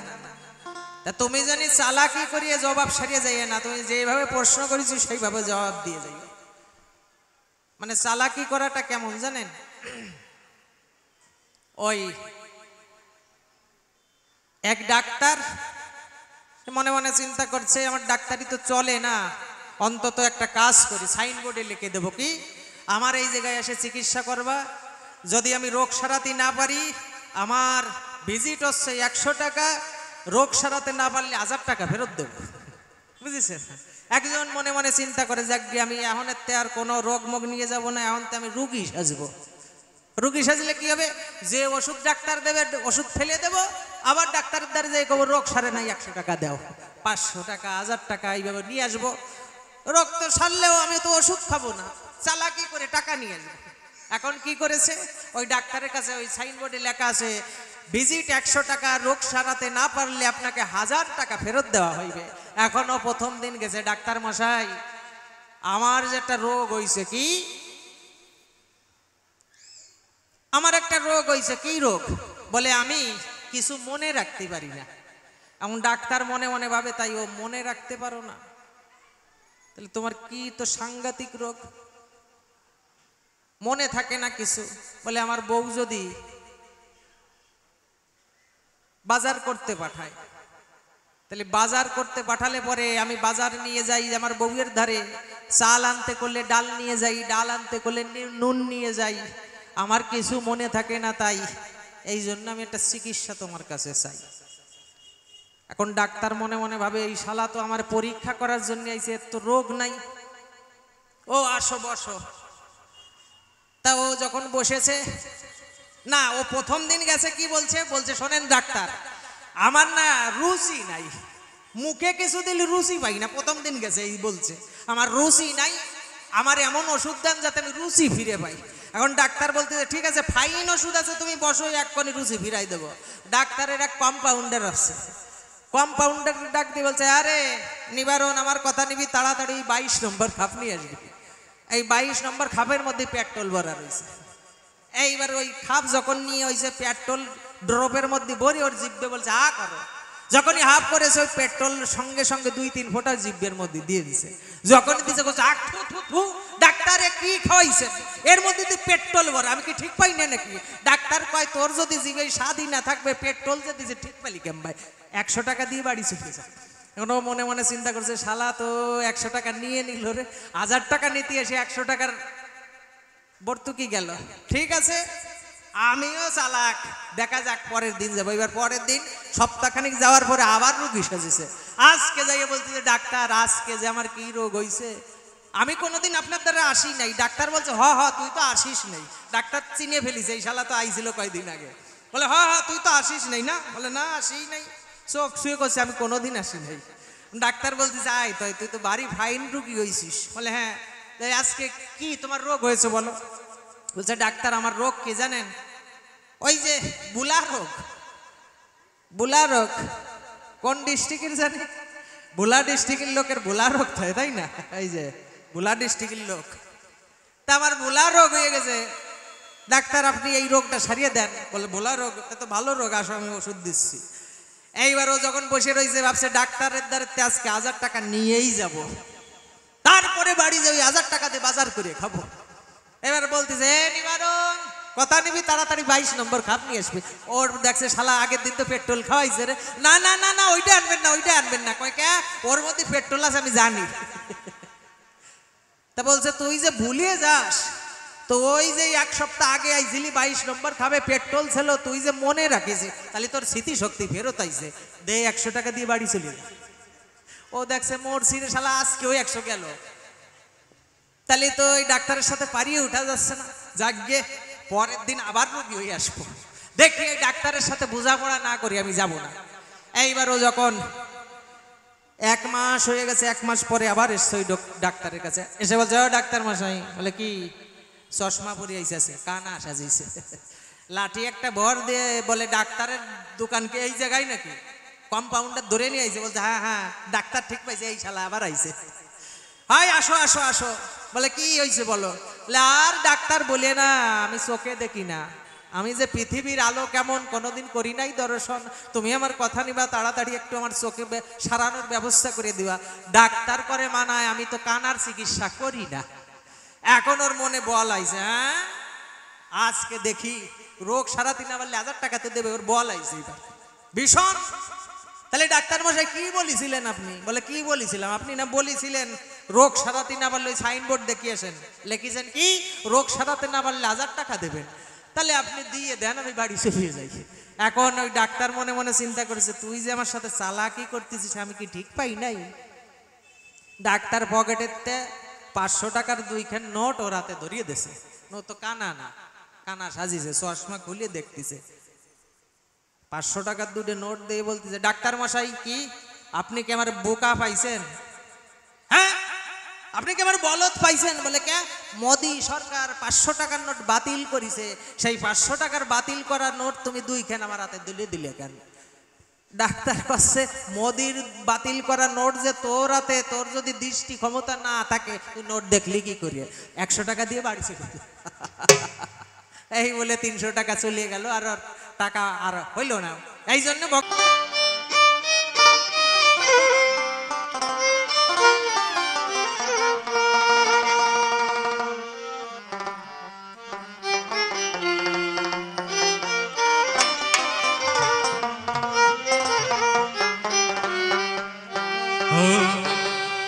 তা তুমি জানি চালাকি করিয়ে জবাব সারিয়ে যাইয়ে না, তুমি যেভাবে প্রশ্ন করেছি সেইভাবে জবাব দিয়ে যাই। মানে চালাকি করাটা কেমন জানেন? ওই এক ডাক্তার মনে মনে চিন্তা করছে আমার ডাক্তারি তো চলে না, অন্তত একটা কাজ করি, সাইনবোর্ডে লিখে দেবো কি আমার এই জায়গায় এসে চিকিৎসা করবা, যদি আমি রোগ সারাতে না পারি আমার ভিজিট হচ্ছে 100 টাকা, রোগ সারাতে না পারলে 1000 টাকা ফেরত দেব। বুঝেছেন? একজন মনে মনে চিন্তা করে যাক আমি এখন আর কোনো রোগ মুখ নিয়ে যাব না, এখন তো আমি রুগী সাজবো। রুগী সাজলে কি হবে? যে ওষুধ ডাক্তার দেবে ওষুধ ফেলে দেব, আবার ডাক্তারের দ্বারা যে কব রোগ সারে নাই 100 টাকা দাও, 500 টাকা 1000 টাকা এইভাবে নিয়ে আসবো। রোগ তো সারলেও আমি তো ওষুধ খাবো না, চালাকি করে টাকা নিয়ে আসবো। এখন কি করেছে ওই ডাক্তারের কাছে ওই সাইনবোর্ডে লেখা আছে ভিজিট 100 টাকা, রোগ সারাতে না পারলে আপনাকে 1000 টাকা ফেরত দেওয়া হইবে। এখনো প্রথম দিন গেছে, ডাক্তার মশাই আমার যে একটা রোগ হইছে, কি আমার একটা রোগ হইছে, কি রোগ? বলে আমি কিছু মনে রাখতে পারি না। এমন ডাক্তার মনে মনে ভাবে তাই ও মনে রাখতে পারো না, তাহলে তোমার কি তো সাংঘাতিক রোগ, মনে থাকে না কিছু। বলে আমার বউ যদি বাজার করতে পাঠায়, তাহলে বাজার করতে পাঠালে পরে আমি বাজার নিয়ে যাই, আমার বউয়ের ধারে চাল আনতে করলে ডাল নিয়ে যাই, ডাল আনতে করলে নুন নিয়ে যাই, আমার কিছু মনে থাকে না, তাই এই জন্য আমি একটা চিকিৎসা তোমার কাছে চাই। এখন ডাক্তার মনে মনে ভাবে এই শালা তো আমার পরীক্ষা করার জন্য আইছে, এর তো রোগ নাই। ও আসো বসো। তা ও যখন বসেছে, না ও প্রথম দিন গেছে, কি বলছে? বলছে শোনেন ডাক্তার আমার না রুচি নাই, মুখে কিছু দিলে রুচি পাই না। প্রথম দিন গেছে এই বলছে আমার রুচি নাই, আমার এমন ওষুধ দেন যাতে আমি রুচি ফিরে পাই। এখন ডাক্তার বলতে ঠিক আছে ফাইন ওষুধ আছে, তুমি বসো, এক্ষুনি রুচি ফিরাই দেবো। ডাক্তারের এক কম্পাউন্ডার আছে, কম্পাউন্ডার ডাক দিয়ে বলছে আরে নিবারণ আমার কথা নিবি, তাড়াতাড়ি 22 নম্বর খাপ নিয়ে আসবি। এই 22 নম্বর খাপের মধ্যে পেট্রোল ভরা রয়েছে। এইবার ওই খাপ যখন নিয়ে হয়েছে পেট্রোল ড্রপের মধ্যে ভরি, ওর জিভে বলছে হা করো। যখনই হাফ করেছে ওই পেট্রোল সঙ্গে সঙ্গে 2-3 ফোঁটা জিভের মধ্যে দিয়ে দিছে। যখনই দিছে বলছে আখ থু থু থু, ডাক্তারে কি খাওয়াইছে, এর মধ্যে তুই পেট্রোল ভরা, আমি কি ঠিক পাই না নাকি? ডাক্তার কয় তোর যদি জিভে স্বাদই না থাকবে, পেট্রোল যে দিছে ঠিক পালি কেম ভাই? 100 টাকা দিয়ে বাড়ি চলে যায়। এখন মনে মনে চিন্তা করছে শালা তো 100 টাকা নিয়ে নিল রে, 1000 টাকা নিতে এসে 100 টাকার বর্তুকি গেল। ঠিক আছে আমিও চালাক, দেখা যাক পরের দিন যাবো। এবার পরের দিন সপ্তাহখানিক যাওয়ার পরে আবার রোগী সাজেছে। আজকে যাইয়ে বলছে যে ডাক্তার আজকে যে আমার কি রোগ হয়েছে, আমি কোনোদিন আপনার দ্বারা আসি নাই। ডাক্তার বলছে হ হ তুই তো আসিস নাই। ডাক্তার চিনে ফেলিছে, এই শালা তো আইছিল কয়দিন আগে। বলে হ হ তুই তো আসিস নাই না? বলে না আসি নাই। চোখ শুয়ে করছে আমি কোনোদিন আসি নাই। ডাক্তার বলছে যাই তাই তুই তো বাড়ি ফাইন রুগী হয়েছিস। বলে হ্যাঁ, আজকে কি তোমার রোগ হয়েছে বলো? বলছে ডাক্তার আমার রোগ কি জানেন? ওই যে বুলা রোগ। বুলা রোগ কোন ডিস্ট্রিক্টের জানে? বুলা ডিস্ট্রিক্টের লোকের বুলা রোগ থাকে, তাই না? এই যে বুলা ডিস্ট্রিক্টের লোক, তা আমার বুলা রোগ হয়ে গেছে। ডাক্তার আপনি এই রোগটা সারিয়ে দেন। বলে বুলা রোগ এত ভালো রোগ, আসো আমি ওষুধ দিচ্ছি। এইবার ও যখন বসে রয়েছে ভাবছে ডাক্তারের দ্বারা আজকে 1000 টাকা নিয়েই যাব, তারপরে বাড়ি যাই 1000 টাকা দিয়ে বাজার করে খাবো। এবার বলতেছে নিবারণ কথা নিবি তাড়াতাড়ি 22 নম্বর খাপ নিয়ে আসবি। ওর দেখছে শালা আগের দিন তো পেট্রোল খাওয়াইছে রে। না না না না ওইটা আনবেন না, ওইটা আনবেন না। কয় কে? ওর মধ্যে পেট্রোল আছে আমি জানি। তা বলছে তুই যে ভুলিয়ে যাস, তো ওই যে 1 সপ্তাহ আগে আইছিলি 22 নম্বর খাবে পেট্রোল ছিল, তুই যে মনে রাখিস তাহলে তোর স্মৃতি শক্তি ফেরত আইছে। দে 100 টাকা দিয়ে বাড়ি চলে যা। ও দেখছে মোর সিনে শালা আজকেও 100 গেল, তাহলে তো ওই ডাক্তারের সাথে পারিয়ে উঠা যাচ্ছে না। যাকগে পরের দিন আবার রোগী হয়ে আসবো, দেখি এই ডাক্তারের সাথে বোঝাপড়া না করি আমি যাব না। এইবার ও যখন 1 মাস হয়ে গেছে, 1 মাস পরে আবার এসছে ওই ডাক্তারের কাছে। এসে বলছে ও ডাক্তার মশাই। বলে কি? চশমা পরে আইসে, কানা সাজিয়েছে, লাঠি একটা ভর দিয়ে। বলে ডাক্তারের দোকান কি এই জায়গায় নাকি? কম্পাউন্ডার ধরে নিয়ে আইছে। বলছে হ্যাঁ হ্যাঁ ডাক্তার ঠিক পাইছে, এই শালা আবার আইছে। হাই আসো আসো আসো। বলে কি হয়েছে বলো? বলে আর ডাক্তার বলে না, আমি চোখে দেখি না, আমি যে পৃথিবীর আলো কেমন কোনোদিন করি নাই দর্শন। তুমি আমার কথা নিবা, তাড়াতাড়ি একটু আমার চোখে সারানোর ব্যবস্থা করে দিবা। ডাক্তার করে মানায়, আমি তো কানার চিকিৎসা করি না। এখন ওর মনে বল আইছে, হ্যাঁ আজকে দেখি রোগ সারাতে না পারলে 1000 টাকা তো দেবে। ওর বল আইছে এবার ভীষণ। তাহলে ডাক্তার মশাই কি বলেছিলেন আপনি? বলে কি বলেছিলাম? আপনি না বলেছিলেন রোগ সারাতে না পারলে সাইনবোর্ড দেখিয়েছেন, লিখেছেন কি রোগ সারাতে না পারলে 1000 টাকা দেবেন। তাহলে আপনি দিয়ে দেন, আমি বাড়ি চলে যাই। এখন ওই ডাক্তার মনে মনে চিন্তা করেছে তুই যে আমার সাথে চালাকি করতেছিস আমি কি ঠিক পাই নাই? ডাক্তার পকেটেতে 500 টাকার 2খান নোট ওর হাতে ধরিয়ে দিয়েছে। নো তো কানা না, কানা সাজিয়েছে, চশমা খুলিয়ে দেখতেছে। 500 টাকার 2টে নোট দিয়ে বলতেছে ডাক্তার মশাই কি আপনি কি আমার বোকা পাইছেন? হ্যাঁ আপনি কি আমার বলদ পাইছেন? বলে কে? মোদি সরকার 500 টাকার নোট বাতিল করেছে, সেই 500 টাকার বাতিল করা নোট তুমি 2খান আমার হাতে দিলে কেন? ডাক্তার কাছে মোদির বাতিল করা নোট যে তোর হাতে, তোর যদি দৃষ্টি ক্ষমতা না থাকে তুই নোট দেখলি কি করিয়ে? 100 টাকা দিয়ে বাড়ি চলে এই বলে 300 টাকা চলে গেল, আর টাকা আর হইল না। এই জন্য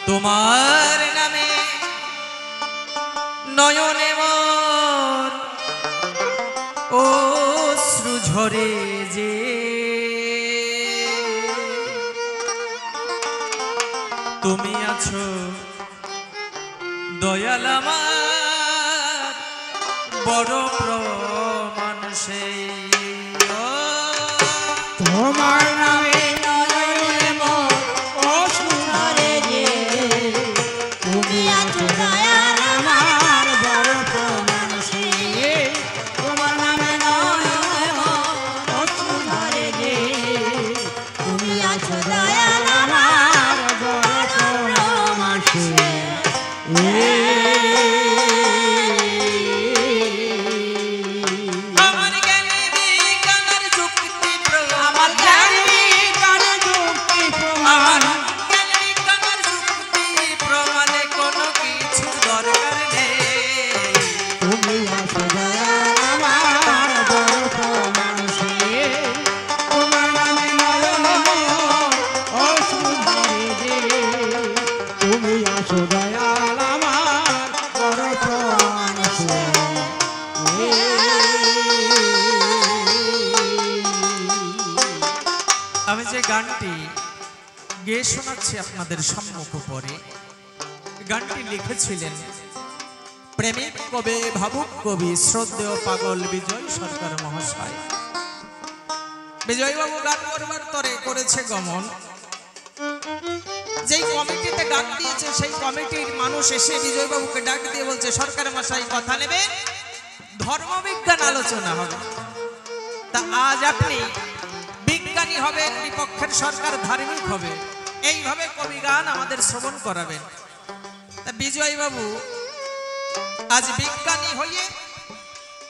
তোমার নামে নয়নে মোর অশ্রু ঝরে যে, তুমি আছো দয়াল আমার বড় প্রমাণ সেই। তোমার নামে নয়নে মোর অশ্রু ঝরে যে, তুমি আছো দয়াল আমার বড় প্রমাণ সেই। তোমার নামে নয়নে মোর অশ্রু ঝরে যে, তুমি আছো দয়াল আমার বড় প্রমাণ সেই। আমার জ্ঞানী বিজ্ঞানের যুক্তি আমার জ্ঞানী আমি যে গানটি গেয়ে শোনাচ্ছি আপনাদের সম্মুখ পরে, গানটি লিখেছিলেন প্রেমিক কবি, ভাবুক কবি, শ্রদ্ধেয় পাগল বিজয় সরকার মহাশয়। বিজয়বাবু গান করবার তরে করেছে গমন। যেই কমিটিতে গান দিয়েছে সেই কমিটির মানুষ এসে বিজয়বাবুকে ডাক দিয়ে বলছে, সরকার মশাই কথা নেবে, ধর্মবিজ্ঞান আলোচনা হবে। তা আজ আপনি বিজ্ঞানী হবেন, বিপক্ষের সরকার ধার্মিক হবে, এইভাবে কবি গান আমাদের শ্রবণ করাবেন। তা বিজয়বাবু আজ বিজ্ঞানী হয়ে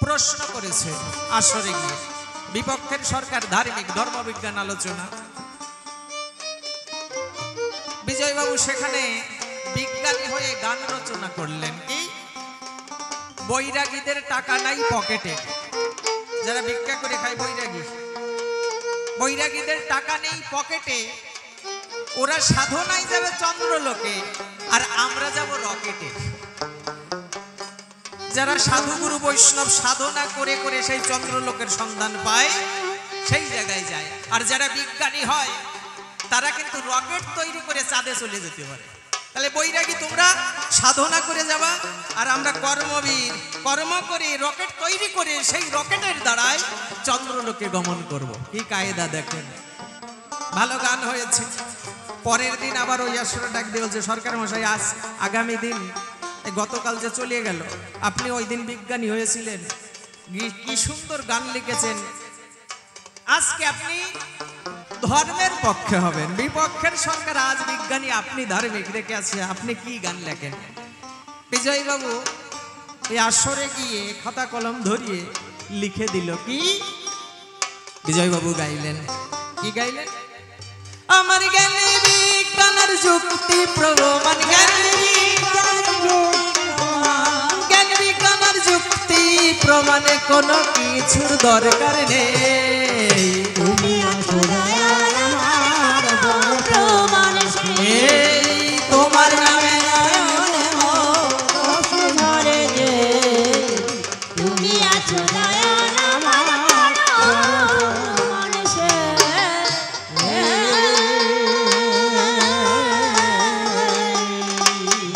প্রশ্ন করেছে আসরে গিয়ে, বিপক্ষের সরকার ধার্মিক, ধর্মবিজ্ঞান আলোচনা। বিজয়বাবু সেখানে বিজ্ঞানী হয়ে গান রচনা করলেন কি, বৈরাগীদের টাকা নাই পকেটে। যারা ভিক্ষা করে খায় বৈরাগী, বৈরাগীদের টাকা নেই পকেটে, ওরা সাধনায় যাবে চন্দ্রলোকে আর আমরা যাব রকেটে। যারা সাধুগুরু বৈষ্ণব সাধনা করে করে সেই চন্দ্রলোকের সন্ধান পায়, সেই জায়গায় যায়। আর যারা বিজ্ঞানী হয় তারা কিন্তু রকেট তৈরি করে চাঁদে চলে যেতে পারে। তাহলে বৈরাগী তোমরা সাধনা করে যাবা, আর আমরা কর্মবীর, কর্ম করে রকেট তৈরি করে সেই রকেটের দ্বারাই চন্দ্রলোকে গমন করব। কি কায়দা দেখেন, ভালো গান হয়েছে। পরের দিন আবার ওই আসরে ডাক দিয়ে বলছে, সরকার মশাই আজ আগামী দিন, গতকাল যে চলে গেল, আপনি ওই দিন বিজ্ঞানী হয়েছিলেন, কি সুন্দর গান লিখেছেন, আজকে আপনি ধর্মের পক্ষে হবেন, বিপক্ষের সরকার আজ বিজ্ঞানী, আপনি ধার্মিক রেখে আছে, আপনি কি গান লেখেন। বিজয়বাবু এই আসরে গিয়ে খাতা কলম ধরিয়ে লিখে দিল কি, বিজয়বাবু গাইলেন কি গাইলেন, আমার জ্ঞানী বিজ্ঞানের যুক্তি প্রমাণ, জ্ঞান বিজ্ঞানের যুক্তি প্রমাণে কোনো কিছুর দরকার নেই। তুমি আছো দয়াল আমার, বড় প্রমাণ সেই। এই তোমার নামে ধরে যে তুমি আছো দয়াল আমার, বড় প্রমাণ সেই।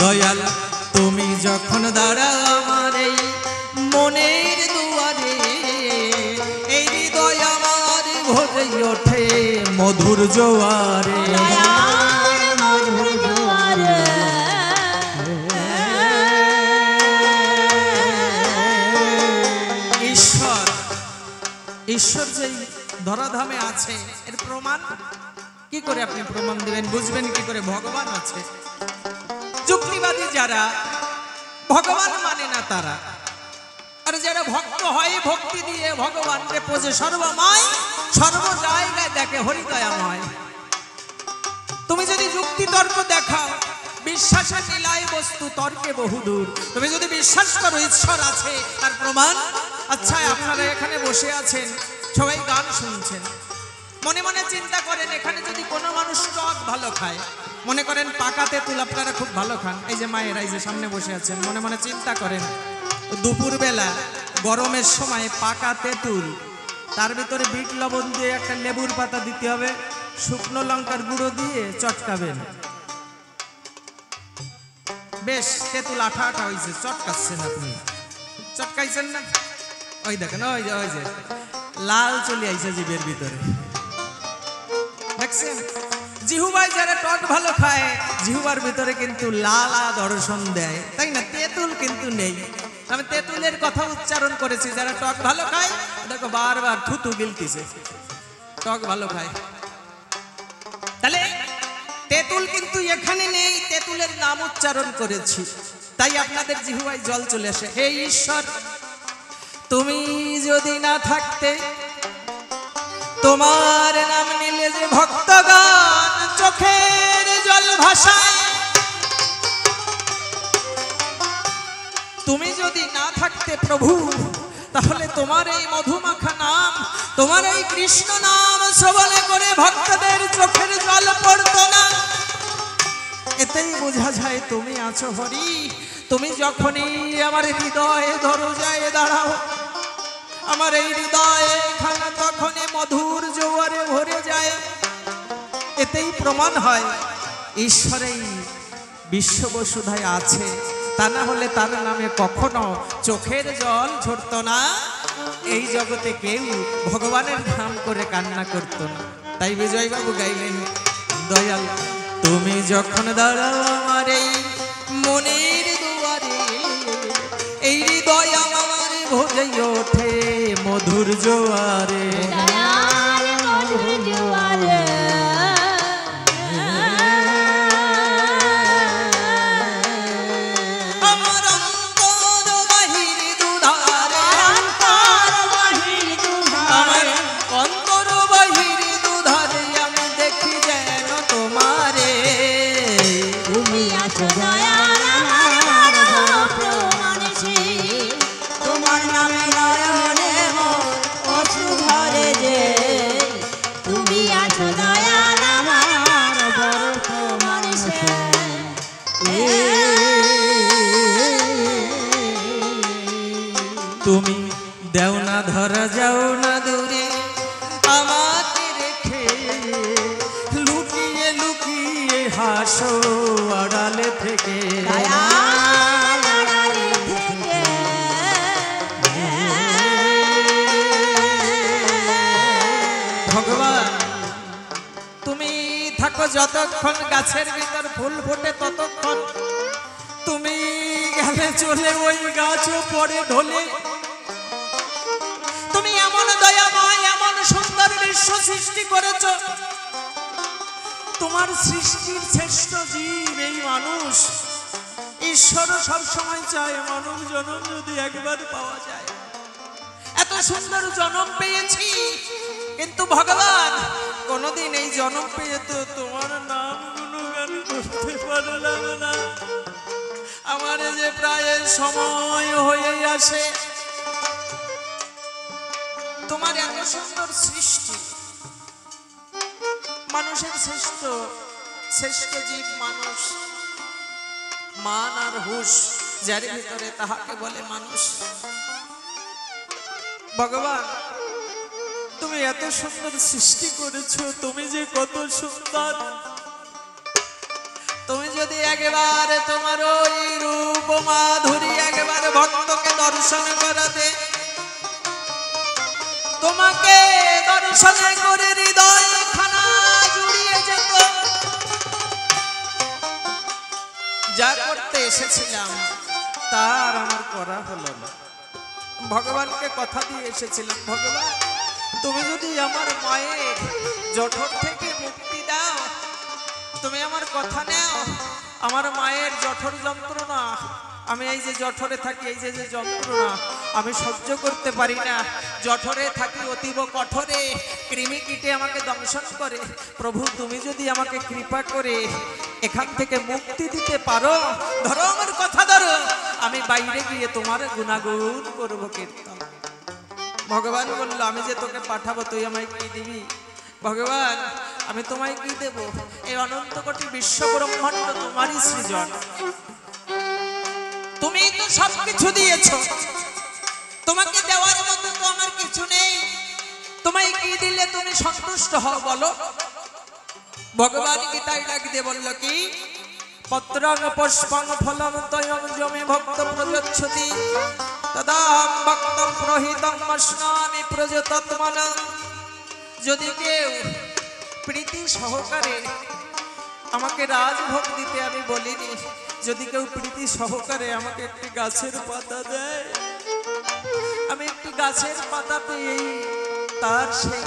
দয়াল তুমি যখন দাঁড়াও আমার এই মনের দুয়ারে, এই হৃদয় আমার ভরে ওঠে মধুর জোয়ারে। দয়াল মধুর জোয়ারে। ঈশ্বর, ঈশ্বর যেই ধরাধামে আছে এর প্রমাণ কি করে আপনি প্রমাণ দিবেন, বুঝবেন কি করে, ভগবান আছে। যুক্তিবাদী যারা ভগবান মানে না তারা, আর যারা ভক্ত হয় ভক্তি দিয়ে ভগবানকে পোজে, সর্বময় সর্ব জায়গায় দেখে হরিদয়াময়। তুমি যদি যুক্তি তর্ক দেখাও, বিশ্বাসে নিলায় বস্তু তর্কে বহুদূর। তুমি যদি বিশ্বাস করো ঈশ্বর আছে তার প্রমাণ। আচ্ছা আপনারা এখানে বসে আছেন, সবাই গান শুনছেন, মনে মনে চিন্তা করেন এখানে যদি কোনো মানুষ টক ভালো খায়, মনে করেন পাকা তেঁতুল আপনারা খুব ভালো খান, এই যে মায়েরা এই যে সামনে বসে আছেন, মনে মনে চিন্তা করেন দুপুরবেলা গরমের সময় পাকা তেঁতুল, তার ভিতরে বিট লবণ দিয়ে একটা লেবুর পাতা দিতে হবে, শুকনো লঙ্কার গুঁড়ো দিয়ে চটকাবেন, বেশ তেঁতুল আঠা আঠা হয়েছে, চটকাচ্ছেন আপনি, চটকাইছেন না, ওই দেখেন ওই যে ওই যে লাল চলে আইছে জিভের ভিতরে, দেখছেন। জিহুবাই যারা টক ভালো খায়, জিহুবার ভিতরে কিন্তু লালা দর্শন দেয়, তাই না? তেঁতুল কিন্তু নেই। আমি তেঁতুলের কথা উচ্চারণ করেছি, যারা টক ভালো খায় দেখো বারবার থুতু গিলতিছে, টক ভালো খায়। তাহলে তেঁতুল কিন্তু এখানে নেই, তেঁতুলের নাম উচ্চারণ করেছি, তাই আপনাদের জিহুবাই জল চলে আসে। হে ঈশ্বর, তুমি যদি না থাকতে, তোমার নাম নিলে যে ভক্তগণ চোখের জল ভাসায়, তুমি যদি না থাকতে প্রভু, তাহলে তোমার এই মধুমাখা নাম, তোমার এই কৃষ্ণ নাম শ্রবণে করে ভক্তদের চোখের জল পড়তো না। এতেই বোঝা যায় তুমি আছো হরি। তুমি যখনই আমার হৃদয়ে দরজায় দাঁড়াও, আমার এই হৃদয়ে খানা তখনই মধুর জোয়ারে ভরে যায়। এতেই প্রমাণ হয় ঈশ্বরেই বিশ্ববসুধায় আছে, তা না হলে তার নামে কখনো চোখের জল ঝরত না, এই জগতে কেউ ভগবানের নাম করে কান্না করত না। তাই বিজয়বাবু গাইলেন, দয়াল তুমি যখন দাঁড়াও আমার এই মনের দুয়ারে, এই হৃদয় আমার ভরে ওঠে মধুর জোয়ারে। দয়াল মধুর জোয়ারে আমার অন্তর বাহির দুধারে, আমার অন্তর বাহির দুধারে আমি দেখি যেন তোমারে। তুমি আছো দয়াল আমার বড় প্রমাণ সেই, তোমার নামে নয়নে মোর অশ্রু ঝরে যে। তুমি আছো দয়াল আমার বড় প্রমাণ তুমি দেও না ধরা যাও না দূরে আমাকে রেখে, লুকিয়ে লুকিয়ে হাসো আড়ালে থেকে। দয়াল আড়ালে থেকে ভগবান তুমি থাকো যতক্ষণ গাছের ভিতর ফুল ফোটে ততক্ষণ, তুমি গেলে চলে ওই গাছও পড়ে ঢলে। তুমি এমন দয়াময় এমন সুন্দর বিশ্ব সৃষ্টি করেছ, তোমার সৃষ্টির শ্রেষ্ঠ জীব এই মানুষ। ঈশ্বরও সবসময় চায় মানব জন্ম যদি একবার পাওয়া যায়। এত সুন্দর জন্ম পেয়েছি, কিন্তু ভগবান কোনদিন এই জন্ম পেয়ে তো তোমার নাম গুণগান করতে পারলাম না। আমার যে প্রায় সময় হয়ে আসে, তোমার এত সুন্দর সৃষ্টি, মানুষের শ্রেষ্ঠ শ্রেষ্ঠ জীব মানুষ, মান আর হুশ যার ভিতরে তাহাকে বলে মানুষ। ভগবান তুমি এত সুন্দর সৃষ্টি করেছো, তুমি যে কত সুন্দর। তুমি যদি একবার তোমার ওই রূপ মাধুরী একবার ভক্তকে দর্শন করাতে, তোমাকে দর্শন করে হৃদয় খানা জুড়িয়ে যেত। যা করতে এসেছিলাম তার আমার করা হলো না। ভগবানকে কথা দিয়ে এসেছিলাম, ভগবান তুমি যদি আমার মায়ের জঠর থেকে মুক্তি দাও, তুমি আমার কথা নাও, আমার মায়ের জঠর যন্ত্রণা, আমি এই যে জঠরে থাকি এই যে যন্ত্রণা আমি সহ্য করতে পারি না। জঠরে থাকি অতীব কঠোরে, কৃমি কীটে আমাকে দংশন করে। প্রভু তুমি যদি আমাকে কৃপা করে এখান থেকে মুক্তি দিতে পারো, ধরো আমার কথা ধরো, আমি বাইরে গিয়ে তোমার গুণাগুণ করবো কীর্তন। ভগবান বলল আমি যে তোকে পাঠাবো তুই আমায় কি দিবি? ভগবান আমি তোমায় কি দেব? এই অনন্ত কোটি বিশ্ব ব্রহ্মাণ্ড তোমারই সৃজন, তুমি তো সবকিছু দিয়েছো, তোমাকে দেওয়ার মতো তো আমার কিছু নেই। তোমায় কি দিলে তুমি সন্তুষ্ট হও বলো? ভগবান গীতায় ডাক দিয়ে বলল কি, পত্রং পুষ্পং ফলং তয়ং যমে ভক্ত প্রযচ্ছতি তদা ভক্তং প্রহিতং মস্নামি প্রযতত্মনা। যদি কেউ প্রীতি সহকারে আমাকে রাজভোগ দিতে আমি বলিনি, যদি কেউ প্রীতি সহকারে আমাকে একটি গাছের পাতা দেয়, আমি একটি গাছের পাতা পেয়েই তার সেই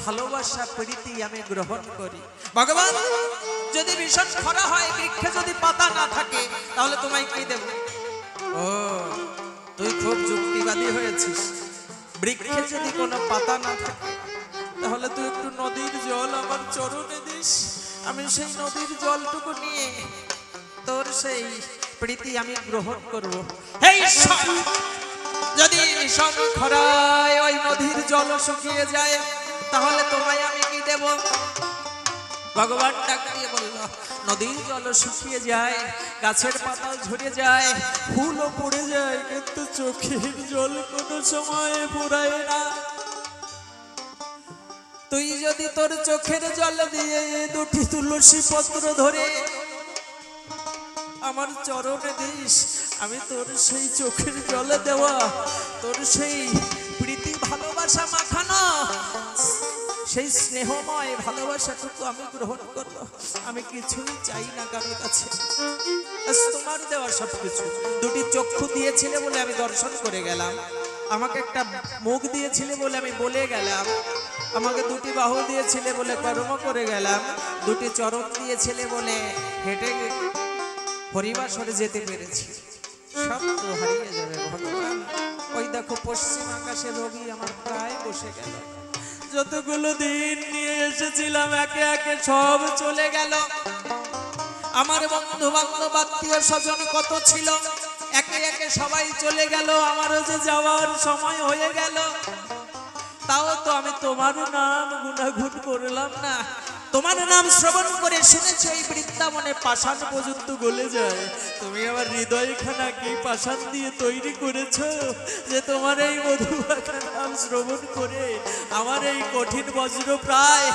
ভালোবাসা প্রীতি আমি গ্রহণ করি। ভগবান যদি ভীষণ খরা হয়, বৃক্ষে যদি পাতা না থাকে, তাহলে তোমায় কি দেব? ও তুই খুব যুক্তিবাদী হয়েছিস। বৃক্ষে যদি কোনো পাতা না থাকে, তাহলে তুই একটু নদীর জল আমার চরণে দিস, আমি সেই নদীর জলটুকু নিয়ে তোর সেই প্রীতি আমি গ্রহণ করব। হে ঈশ্বর, যদি ভীষণ খরায় ওই নদীর জল শুকিয়ে যায়, তাহলে তোমায় আমি কি দেব? ভগবান ডাক দিয়ে বলল, নদীর জল শুকিয়ে যায়, গাছের পাতা ঝরে যায়, ফুলও পড়ে যায়, কিন্তু চোখের জল কোনো সময় ফুরায় না। তুই যদি তোর চোখের জল দিয়ে দুটি তুলসী পত্র ধরে আমার চরণে দিস, আমি তোর সেই চোখের জলে দেওয়া, তোর সেই প্রীতি ভালোবাসা মাখানো, সেই স্নেহময় ভালোবাসাটুকু আমি গ্রহণ করব। আমি কিছুই চাই না কারোর কাছে, তোমার দেওয়া সবকিছু। দুটি চক্ষু দিয়েছিলে বলে আমি দর্শন করে গেলাম, আমাকে একটা মুখ দিয়েছিলে বলে আমি বলে গেলাম, আমাকে দুটি বাহু দিয়েছিলে বলে কর্ম করে গেলাম, দুটি চরণ দিয়েছিলে বলে হেঁটে হরিবাসরে যেতে পেরেছি। সব তো হারিয়ে যাবে ভগবান। ওই দেখো পশ্চিম আকাশে রবি আমার প্রায় বসে গেল। যতগুলো দিন নিয়ে এসেছিলাম একে একে সব চলে গেল। আমার বন্ধু বান্ধব আত্মীয় স্বজন কত ছিল, একে একে সবাই চলে গেল। আমারও যে যাওয়ার সময় হয়ে গেল, তাও তো আমি তোমার নাম গুণাগুণ করলাম না। তোমার নাম শ্রবণ করে শুনেছি এই বৃন্দাবনে পাষাণ পর্যন্ত গলে যায়। তুমি আমার হৃদয়খানা কি পাষাণ দিয়ে তৈরি করেছো যে তোমার এই মধুবাখা নাম শ্রবণ করে আমার এই কঠিন বজ্র প্রায়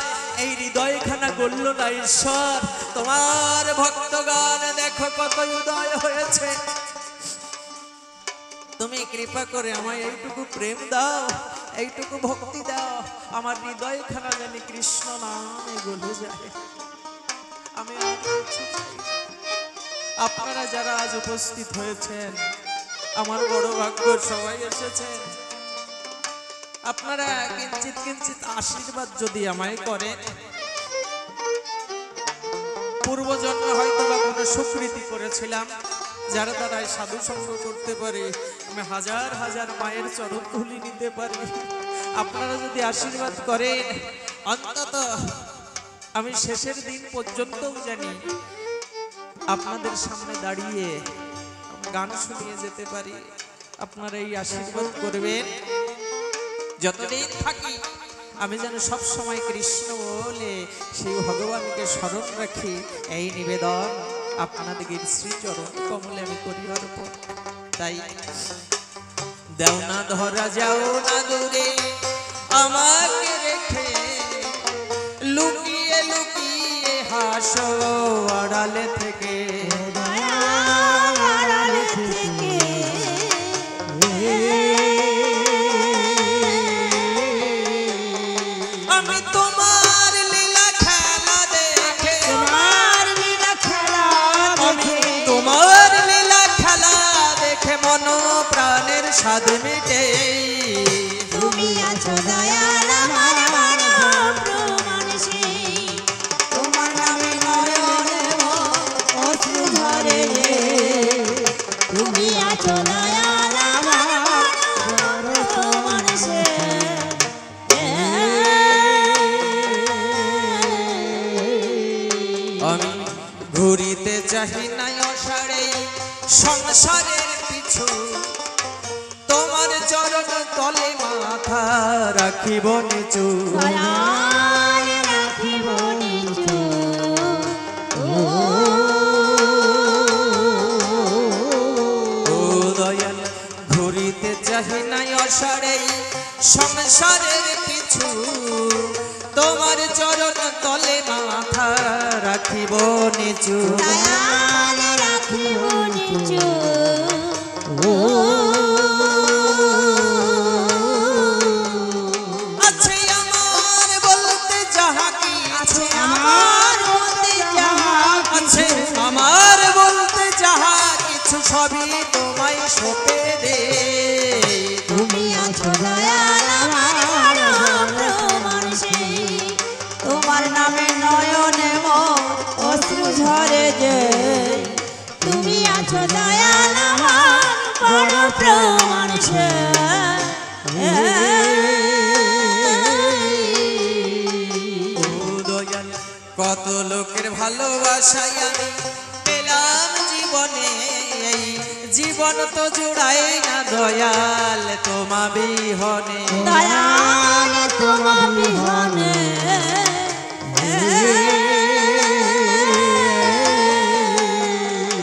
এই হৃদয়খানা গলল না। ঈশ্বর, তোমার ভক্তগণ দেখো কত উদয় হয়েছে। তুমি কৃপা করে আমায় এইটুকু প্রেম দাও, এইটুকু ভক্তি দাও, আমার হৃদয়খানা জানি কৃষ্ণ নামে গলে যায়। আমি আর কিছু চাই না। আপনারা যারা আজ উপস্থিত হয়েছেন, আমার বড় ভাগ্য সবাই এসেছেন। আপনারা কিঞ্চিত কিঞ্চিত আশীর্বাদ যদি আমায় করেন, পূর্বজন্মে হয়তো বা কোনো সুকৃতি করেছিলাম যার দ্বারাই সাধু সঙ্গ করতে পারি, আমি হাজার হাজার মায়ের চরণ ধুলি নিতে পারি। আপনারা যদি আশীর্বাদ করেন, অন্তত আমি শেষের দিন পর্যন্তও জানি আপনাদের সামনে দাঁড়িয়ে গান শুনিয়ে যেতে পারি। আপনারা এই আশীর্বাদ করবেন, যতদিন থাকি আমি যেন সব সময় কৃষ্ণ বলে সেই ভগবানকে স্মরণ রাখি। এই নিবেদন আপনাদের শ্রীচরণ কমলে আমি করিবার উপর। তাই দেও না ধরা, যাও না দূরে আমাকে রেখে, লুকিয়ে লুকিয়ে হাসো আড়ালে থেকে। আমি তোমার লীলা খেলা দেখে, তোমার লীলা খেলা দেখে মন প্রাণের স্বাদ মিটে। তুমি আছো দয়াল আমার প্রমাণ সেই, তোমার নামে নয়নে অশ্রু ঝরে। তুমি আছো দয়াল আমার প্রমাণ সেই। আমি ঘুরিতে চাহি না অসারে সংসারের পিছু, তোমার চরণ তলে মাথা রাখিব নিচু। দয়াল রাখিব নিচু। ও দয়াল, ঘুরিতে চাহি না অসারে সংসারের পিছু, তোমার চরণ তলে মাথা রাখিব নিচু। দয়াল রাখিব নিচু। আছে আমার বলতে যাহা কি, আছে আমার বলতে যাহা আছে আমার বলতে যাহা কিছু, সবই তোমায় সঁপে দে। তুমি আছো দয়াল আমার প্রমাণ সেই, তোমার নামে নয়নে অশ্রু ঝরে যে। তুমি আছো দয়াল আমার বড় প্রমাণ সেই। ও দয়াল, কত লোকের ভালোবাসায় আমি পেলাম জীবনে, এই জীবন তো জুড়াই না দয়াল তোমা বিহনে। দয়াল তোমার বিহনে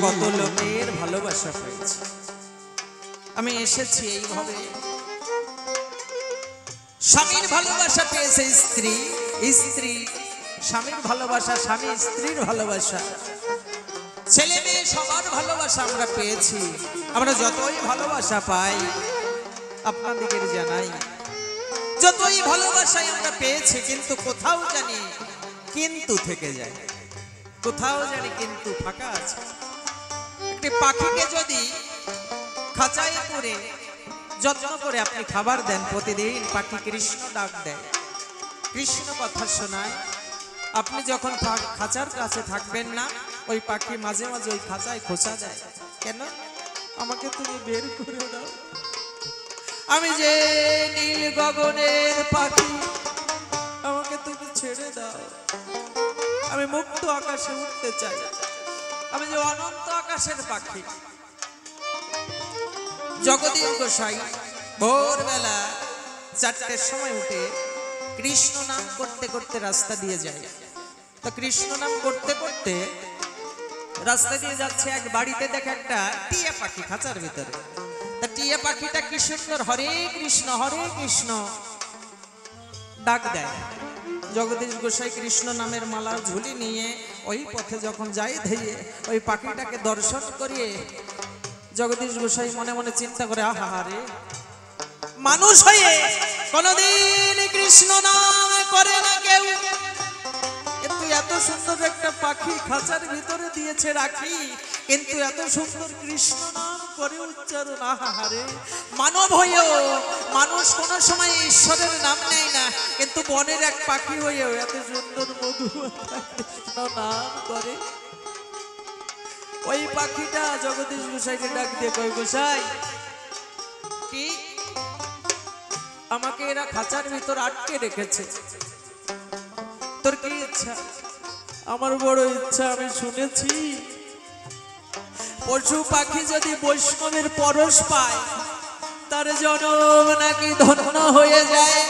কত লোকের ভালোবাসা পেয়েছি আমি, এসেছি এইভাবে। স্বামীর ভালোবাসা পেয়েছে স্ত্রী, স্ত্রী স্বামীর ভালোবাসা, স্বামী স্ত্রীর ভালোবাসা, ছেলে মেয়ে সবার ভালোবাসা আমরা পেয়েছি। আমরা যতই ভালোবাসা পাই, আপনাদের জানাই, যতই ভালোবাসাই আমরা পেয়েছি, কিন্তু কোথাও জানি কিন্তু থেকে যায়, কোথাও জানি কিন্তু ফাঁকা আছে। একটি পাখিকে যদি খাঁচায় করে যত্ন করে আপনি খাবার দেন, প্রতিদিন পাখি কৃষ্ণ ডাক দেয়, কৃষ্ণ কথা শোনায়। আপনি যখন খাঁচার কাছে থাকবেন না, ওই পাখি মাঝে মাঝে ওই খাঁচায় খোঁচা দেয়, কেন? আমাকে তুমি বের করে দাও, আমি যে নীল গগনের পাখি, আমাকে তুমি ছেড়ে দাও, আমি মুক্ত আকাশে উঠতে চাই, আমি যে অনন্ত আকাশের পাখি। জগদীশ গোসাই ভোরবেলা 4টের সময় উঠে কৃষ্ণ নাম করতে করতে রাস্তা দিয়ে যায়। তো কৃষ্ণ নাম করতে করতে রাস্তা দিয়ে যাচ্ছে, এক বাড়িতে দেখে একটা টিয়া পাখি খাঁচার ভিতরে। তা টিয়া পাখিটা কি সুন্দর হরে কৃষ্ণ ডাক দেয়। জগদীশ গোসাই কৃষ্ণ নামের মালা ঝুলি নিয়ে ওই পথে যখন যায়, ধেয়ে ওই পাখিটাকে দর্শন করিয়ে জগদীশ গোসাই মনে মনে চিন্তা করে, আহা রে, মানুষ হয়ে কোনদিন কৃষ্ণ নাম করে না কেউ, কিন্তু এত সুন্দর একটা পাখি খাঁচার ভিতরে দিয়েছে রাখি, কিন্তু এত সুন্দর কৃষ্ণ নাম করে উচ্চারণ, আহা রে, মানব হয়েও মানুষ কোন সময় ঈশ্বরের নাম নেয় না, কিন্তু বনের এক পাখি হয়েও এত সুন্দর মধু কৃষ্ণ নাম করে। ওই পাখিটা জগদীশ গোসাইকে ডাক দিয়ে কয়, গোসাই কি আমাকে এরা খাঁচার ভিতর আটকে রেখেছে, তোর কি ইচ্ছা? আমার বড় ইচ্ছা, আমি শুনেছি পশু পাখি যদি বৈষ্ণবের পরশ পায়, তার জনম নাকি ধন্য হয়ে যায়।